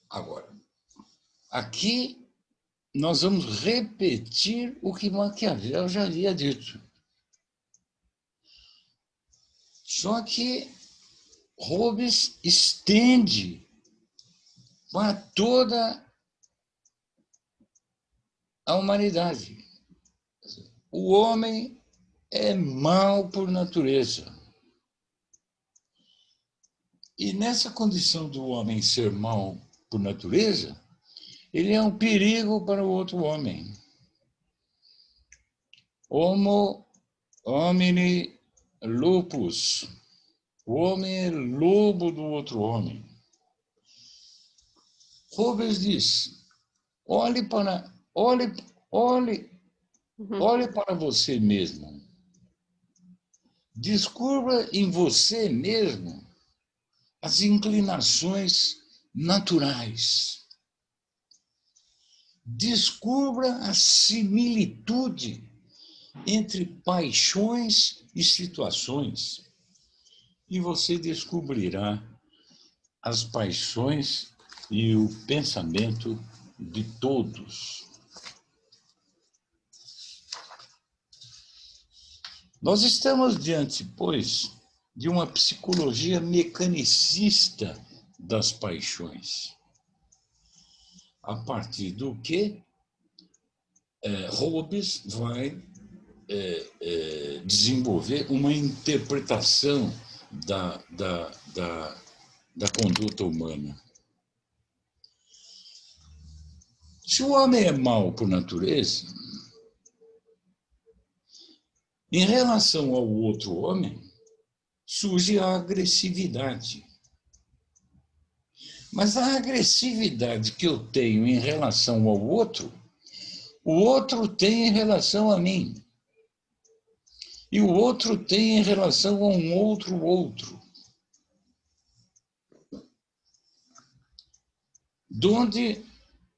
Agora, aqui nós vamos repetir o que Maquiavel já havia dito. Só que Hobbes estende para toda a humanidade. O homem é mau por natureza. E nessa condição do homem ser mau por natureza, ele é um perigo para o outro homem. Homo homini lupus. O homem é lobo do outro homem. Hobbes diz: olhe para você mesmo. Descubra em você mesmo as inclinações naturais. Descubra a similitude entre paixões e situações, e você descobrirá as paixões e o pensamento de todos. Nós estamos diante, pois, de uma psicologia mecanicista das paixões, a partir do que Hobbes vai desenvolver uma interpretação da conduta humana. Se o homem é mau por natureza, em relação ao outro homem, surge a agressividade. Mas a agressividade que eu tenho em relação ao outro, o outro tem em relação a mim. E o outro tem em relação a um outro. Donde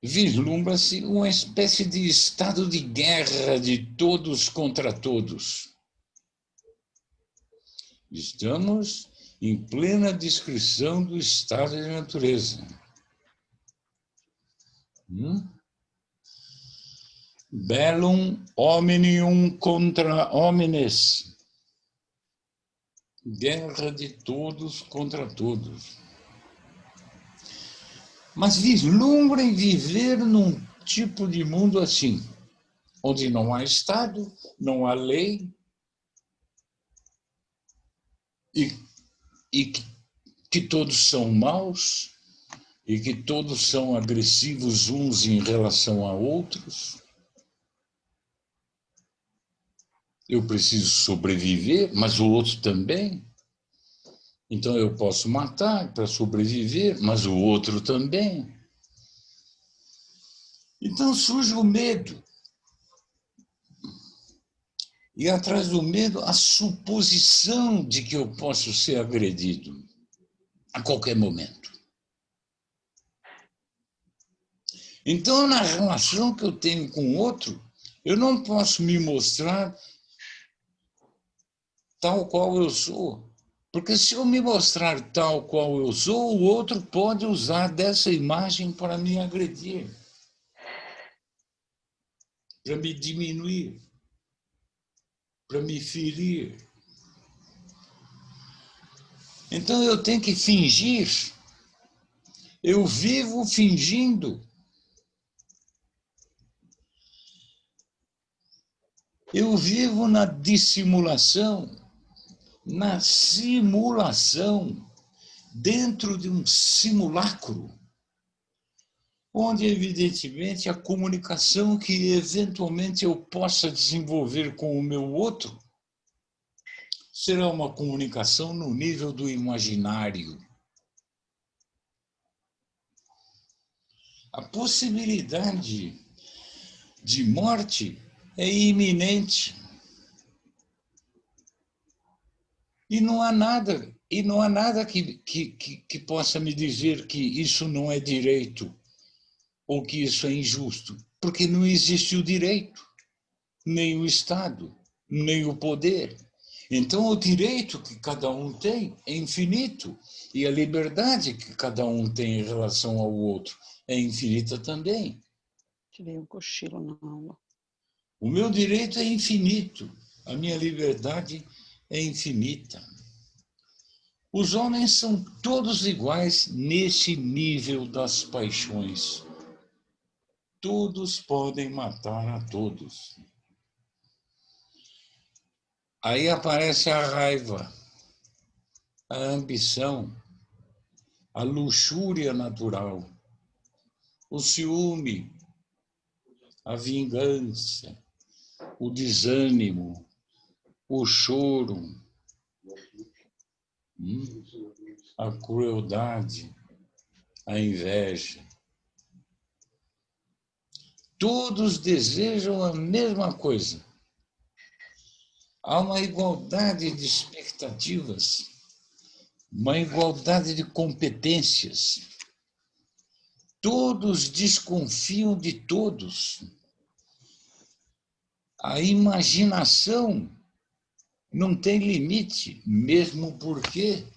vislumbra-se uma espécie de estado de guerra de todos contra todos. Estamos em plena descrição do estado de natureza. Bellum omnium contra homines. Guerra de todos contra todos. Mas vislumbrem viver num tipo de mundo assim, onde não há Estado, não há lei, e que todos são maus, e que todos são agressivos uns em relação a outros. Eu preciso sobreviver, mas o outro também. Então eu posso matar para sobreviver, mas o outro também. Então surge o medo. E atrás do medo, a suposição de que eu posso ser agredido a qualquer momento. Então, na relação que eu tenho com o outro, eu não posso me mostrar tal qual eu sou. Porque se eu me mostrar tal qual eu sou, o outro pode usar dessa imagem para me agredir, para me diminuir, para me ferir. Então eu tenho que fingir. Eu vivo fingindo. Eu vivo na dissimulação, na simulação, dentro de um simulacro, onde, evidentemente, a comunicação que eventualmente eu possa desenvolver com o meu outro será uma comunicação no nível do imaginário. A possibilidade de morte é iminente. E não há nada que possa me dizer que isso não é direito ou que isso é injusto, porque não existe o direito, nem o Estado, nem o poder. Então, o direito que cada um tem é infinito, e a liberdade que cada um tem em relação ao outro é infinita também. Tirei um cochilo na aula. O meu direito é infinito, a minha liberdade é infinita. Os homens são todos iguais nesse nível das paixões. Todos podem matar a todos. Aí aparece a raiva, a ambição, a luxúria natural, o ciúme, a vingança, o desânimo, o choro, a crueldade, a inveja. Todos desejam a mesma coisa. Há uma igualdade de expectativas, uma igualdade de competências. Todos desconfiam de todos. A imaginação não tem limite, mesmo porque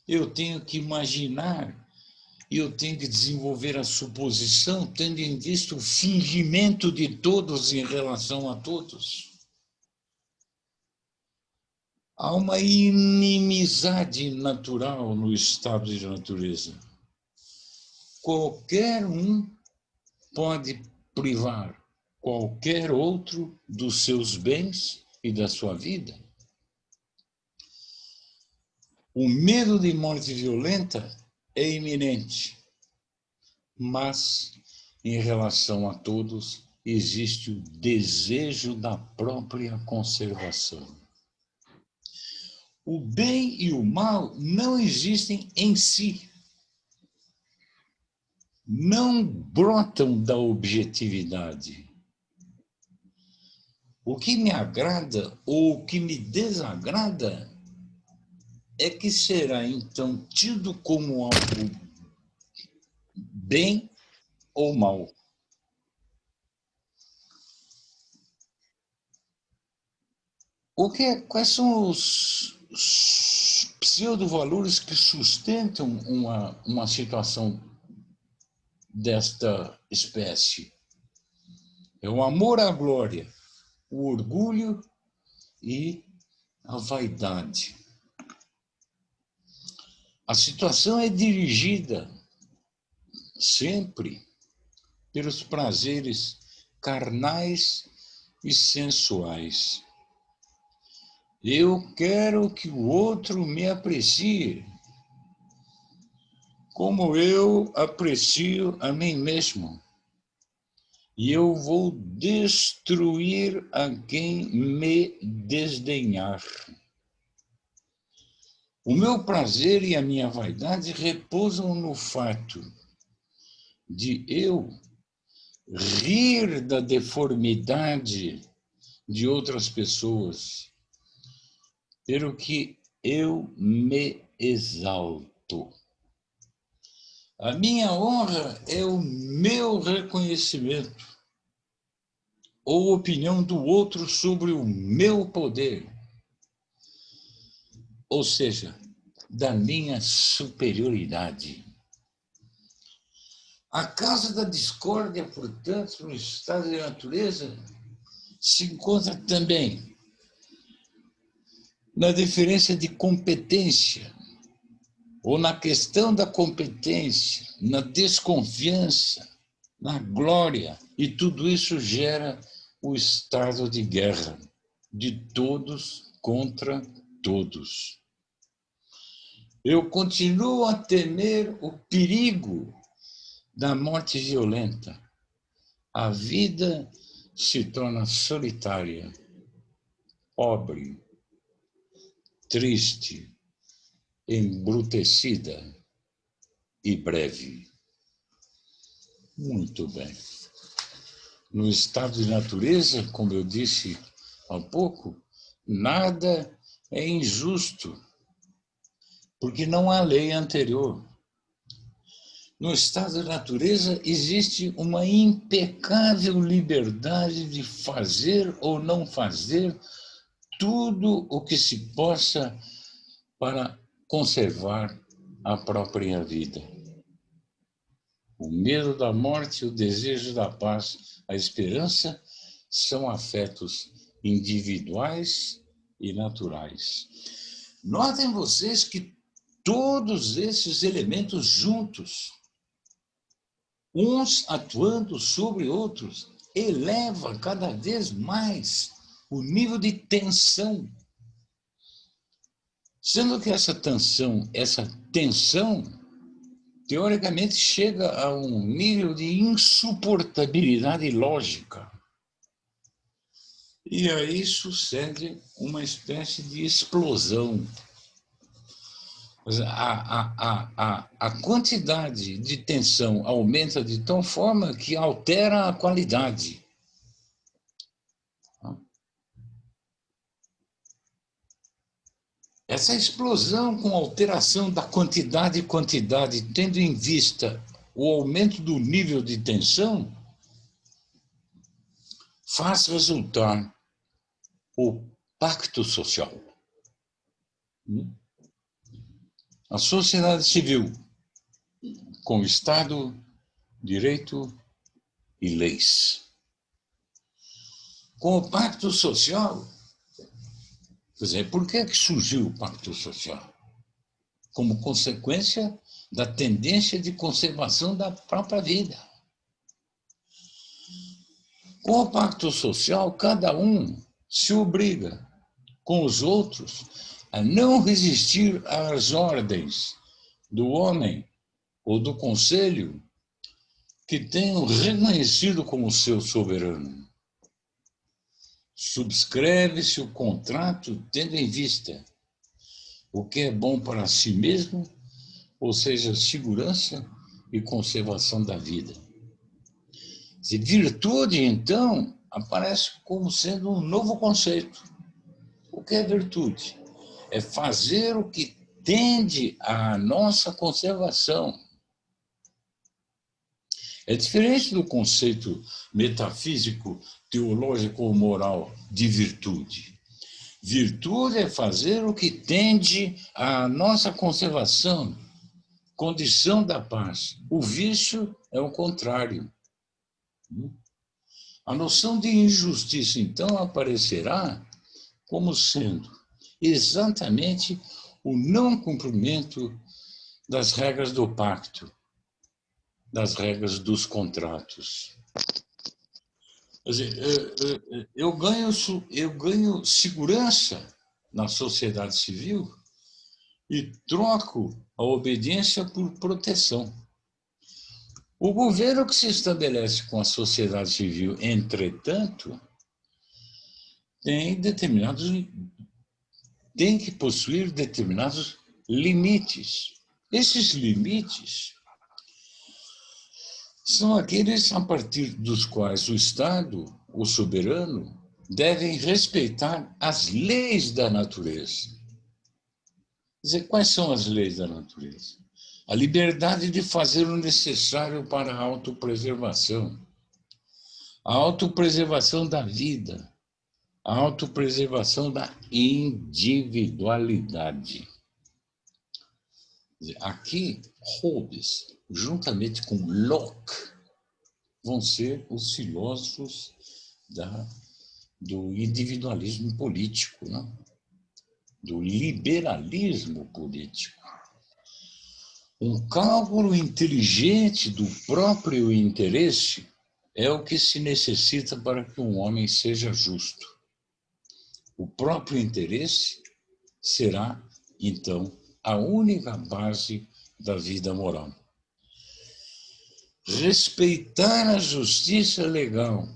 eu tenho que imaginar e eu tenho que desenvolver a suposição, tendo em vista o fingimento de todos em relação a todos. Há uma inimizade natural no estado de natureza. Qualquer um pode privar qualquer outro dos seus bens e da sua vida. O medo de morte violenta é iminente, mas, em relação a todos, existe o desejo da própria conservação. O bem e o mal não existem em si, não brotam da objetividade. O que me agrada ou o que me desagrada é que será, então, tido como algo bem ou mal. Quais são os pseudo-valores que sustentam uma situação desta espécie? É o amor à glória, o orgulho e a vaidade. A situação é dirigida sempre pelos prazeres carnais e sensuais. Eu quero que o outro me aprecie, como eu aprecio a mim mesmo. E eu vou destruir a quem me desdenhar. O meu prazer e a minha vaidade repousam no fato de eu rir da deformidade de outras pessoas, pelo que eu me exalto. A minha honra é o meu reconhecimento ou opinião do outro sobre o meu poder, ou seja, da minha superioridade. A causa da discórdia, portanto, no estado de natureza, se encontra também na diferença de competência, ou na questão da competência, na desconfiança, na glória, e tudo isso gera o estado de guerra, de todos contra todos. Eu continuo a temer o perigo da morte violenta. A vida se torna solitária, pobre, triste, embrutecida e breve. Muito bem. No estado de natureza, como eu disse há pouco, nada é injusto, porque não há lei anterior. No estado de natureza existe uma impecável liberdade de fazer ou não fazer tudo o que se possa para conservar a própria vida. O medo da morte, o desejo da paz, a esperança são afetos individuais e naturais. Notem vocês que todos esses elementos juntos, uns atuando sobre outros, eleva cada vez mais o nível de tensão. Sendo que essa tensão, teoricamente, chega a um nível de insuportabilidade lógica. E aí sucede uma espécie de explosão. A quantidade de tensão aumenta de tal forma que altera a qualidade. Essa explosão com alteração da quantidade e quantidade, tendo em vista o aumento do nível de tensão, faz resultar o pacto social. A sociedade civil, com Estado, direito e leis. Com o pacto social, quer dizer, por que surgiu o pacto social? Como consequência da tendência de conservação da própria vida. Com o pacto social, cada um se obriga com os outros a não resistir às ordens do homem ou do conselho que tenham reconhecido como seu soberano. Subscreve-se o contrato tendo em vista o que é bom para si mesmo, ou seja, segurança e conservação da vida. E virtude, então, aparece como sendo um novo conceito. O que é virtude? É fazer o que tende à nossa conservação. É diferente do conceito metafísico, teológico ou moral de virtude. Virtude é fazer o que tende à nossa conservação, condição da paz. O vício é o contrário. A noção de injustiça, então, aparecerá como sendo exatamente o não cumprimento das regras do pacto, das regras dos contratos. Quer dizer, eu ganho segurança na sociedade civil e troco a obediência por proteção. O governo que se estabelece com a sociedade civil, entretanto, tem que possuir determinados limites. Esses limites são aqueles a partir dos quais o Estado, o soberano, devem respeitar as leis da natureza. Quer dizer, quais são as leis da natureza? A liberdade de fazer o necessário para a autopreservação. A autopreservação da vida. A autopreservação da individualidade. Aqui, Hobbes, juntamente com Locke, vão ser os filósofos do individualismo político, né? Do liberalismo político. Um cálculo inteligente do próprio interesse é o que se necessita para que um homem seja justo. O próprio interesse será, então, a única base da vida moral. Respeitar a justiça legal,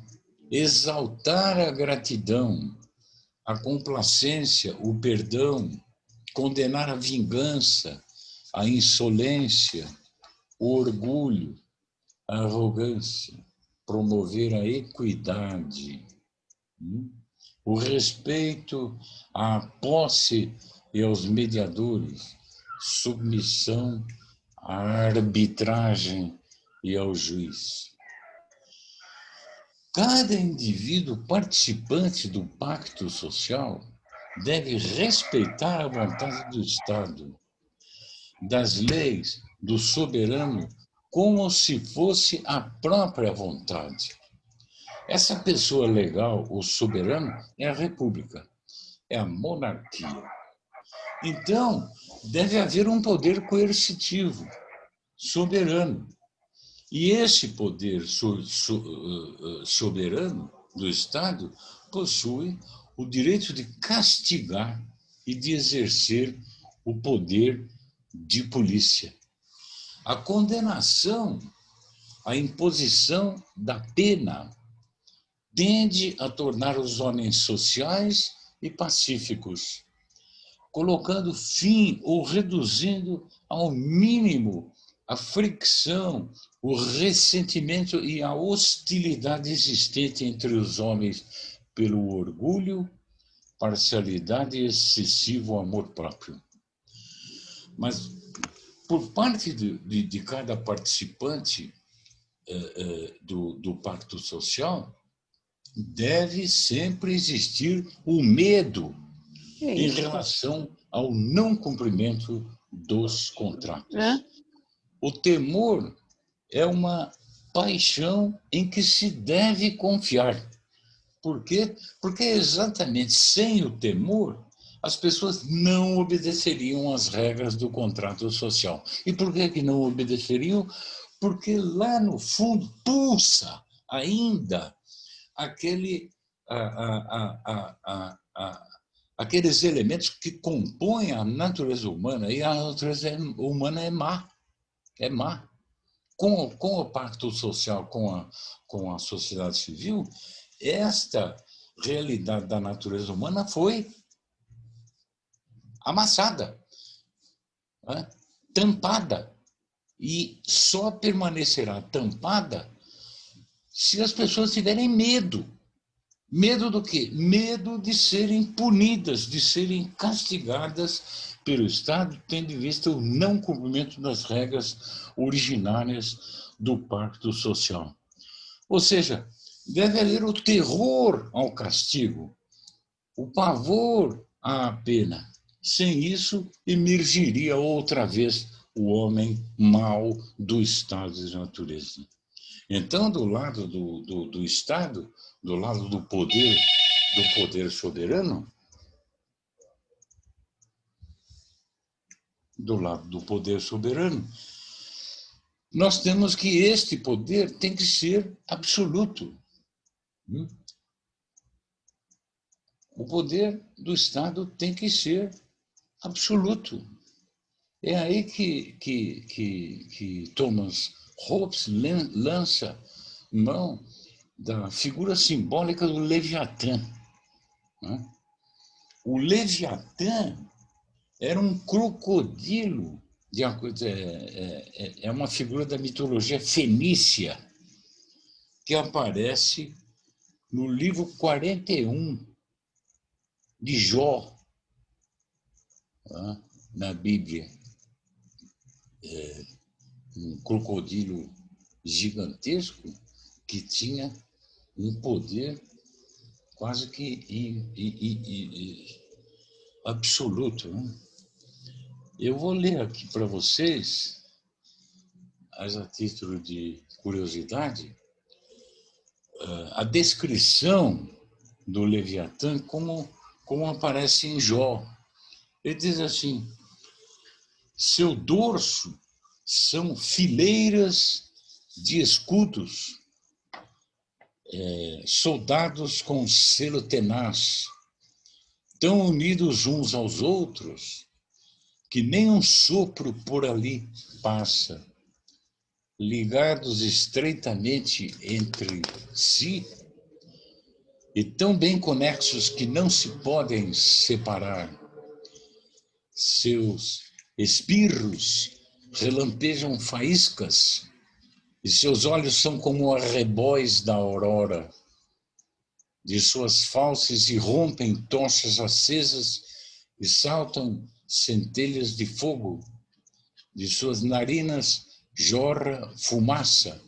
exaltar a gratidão, a complacência, o perdão, condenar a vingança, a insolência, o orgulho, a arrogância, promover a equidade, o respeito à posse e aos mediadores, submissão à arbitragem e ao juiz. Cada indivíduo participante do pacto social deve respeitar a vontade do Estado, das leis, do soberano, como se fosse a própria vontade. Essa pessoa legal, o soberano, é a república, é a monarquia. Então, deve haver um poder coercitivo, soberano. E esse poder soberano do Estado possui o direito de castigar e de exercer o poder de polícia. A condenação, a imposição da pena tende a tornar os homens sociais e pacíficos, colocando fim ou reduzindo ao mínimo a fricção, o ressentimento e a hostilidade existente entre os homens pelo orgulho, parcialidade e excessivo amor próprio. Mas, por parte de cada participante do pacto social, deve sempre existir o medo em relação ao não cumprimento dos contratos. O temor é uma paixão em que se deve confiar. Por quê? Porque exatamente sem o temor, as pessoas não obedeceriam às regras do contrato social. E por que não obedeceriam? Porque lá no fundo pulsa ainda aqueles elementos que compõem a natureza humana, e a natureza humana é má. É má. Com o pacto social, com a sociedade civil, esta realidade da natureza humana foi amassada, né? Tampada, e só permanecerá tampada se as pessoas tiverem medo. Medo do quê? Medo de serem punidas, de serem castigadas pelo Estado, tendo em vista o não cumprimento das regras originárias do pacto social. Ou seja, deve haver o terror ao castigo, o pavor à pena. Sem isso, emergiria outra vez o homem mau do estado de natureza. Então, do lado do Estado, do lado do poder soberano, nós temos que este poder tem que ser absoluto. O poder do Estado tem que ser absoluto. É aí que Thomas Hobbes lança mão da figura simbólica do Leviatã. O Leviatã era um crocodilo, é uma figura da mitologia fenícia que aparece no livro 41 de Jó, na Bíblia. Um crocodilo gigantesco que tinha um poder quase que absoluto, né? Eu vou ler aqui para vocês, a título de curiosidade, a descrição do Leviatã como aparece em Jó. Ele diz assim: seu dorso são fileiras de escudos, soldados com selo tenaz, tão unidos uns aos outros que nem um sopro por ali passa, ligados estreitamente entre si e tão bem conexos que não se podem separar. Seus espirros relampejam faíscas e seus olhos são como arrebóis da aurora. De suas fauces irrompem tochas acesas e saltam centelhas de fogo. De suas narinas jorra fumaça,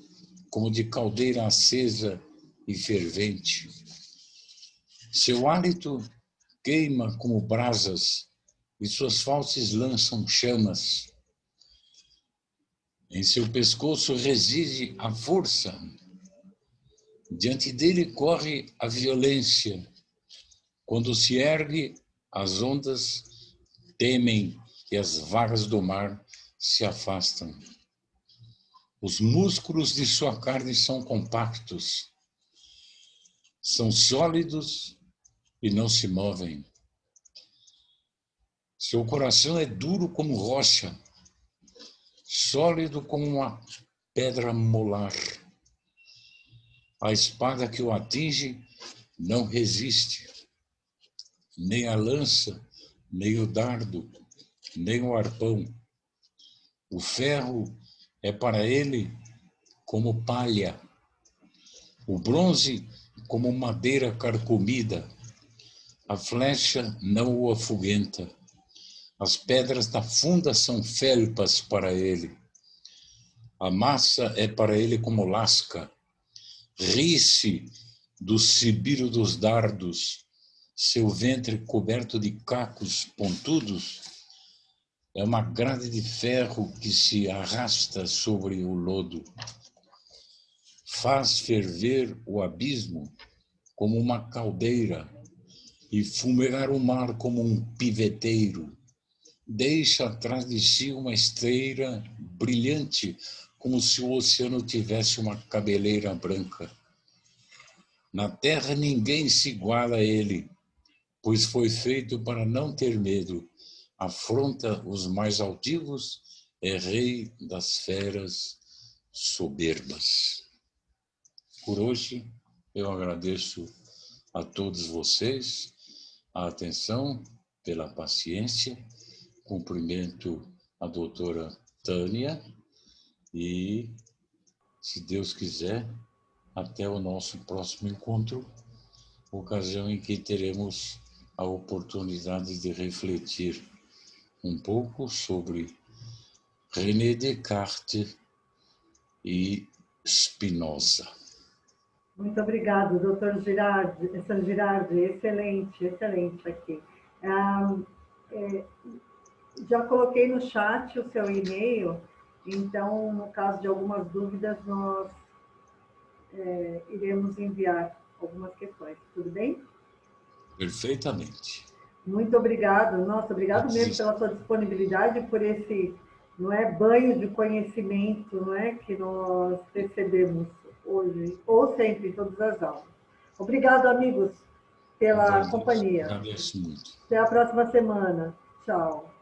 como de caldeira acesa e fervente. Seu hálito queima como brasas e suas fauces lançam chamas. Em seu pescoço reside a força. Diante dele corre a violência. Quando se ergue, as ondas temem e as vagas do mar se afastam. Os músculos de sua carne são compactos, são sólidos e não se movem. Seu coração é duro como rocha, sólido como uma pedra molar. A espada que o atinge não resiste, nem a lança, nem o dardo, nem o arpão. O ferro é para ele como palha, o bronze como madeira carcomida. A flecha não o afugenta. As pedras da funda são felpas para ele. A massa é para ele como lasca. Ri-se do sibilo dos dardos. Seu ventre coberto de cacos pontudos é uma grade de ferro que se arrasta sobre o lodo. Faz ferver o abismo como uma caldeira e fumegar o mar como um piveteiro. Deixa atrás de si uma esteira brilhante, como se o oceano tivesse uma cabeleira branca. Na terra ninguém se iguala a ele, pois foi feito para não ter medo. Afronta os mais altivos, é rei das feras soberbas. Por hoje, eu agradeço a todos vocês a atenção, pela paciência. Cumprimento a doutora Tânia e, se Deus quiser, até o nosso próximo encontro, ocasião em que teremos a oportunidade de refletir um pouco sobre René Descartes e Spinoza. Muito obrigado, doutor Girardi, excelente, excelente aqui. Já coloquei no chat o seu e-mail, então, no caso de algumas dúvidas, nós iremos enviar algumas questões, tudo bem? Perfeitamente. Muito obrigado, nossa, obrigado mesmo pela sua disponibilidade, por esse, não é, banho de conhecimento, não é, que nós recebemos hoje, ou sempre, em todas as aulas. Obrigado, amigos, pela companhia. Agradeço muito. Até a próxima semana. Tchau.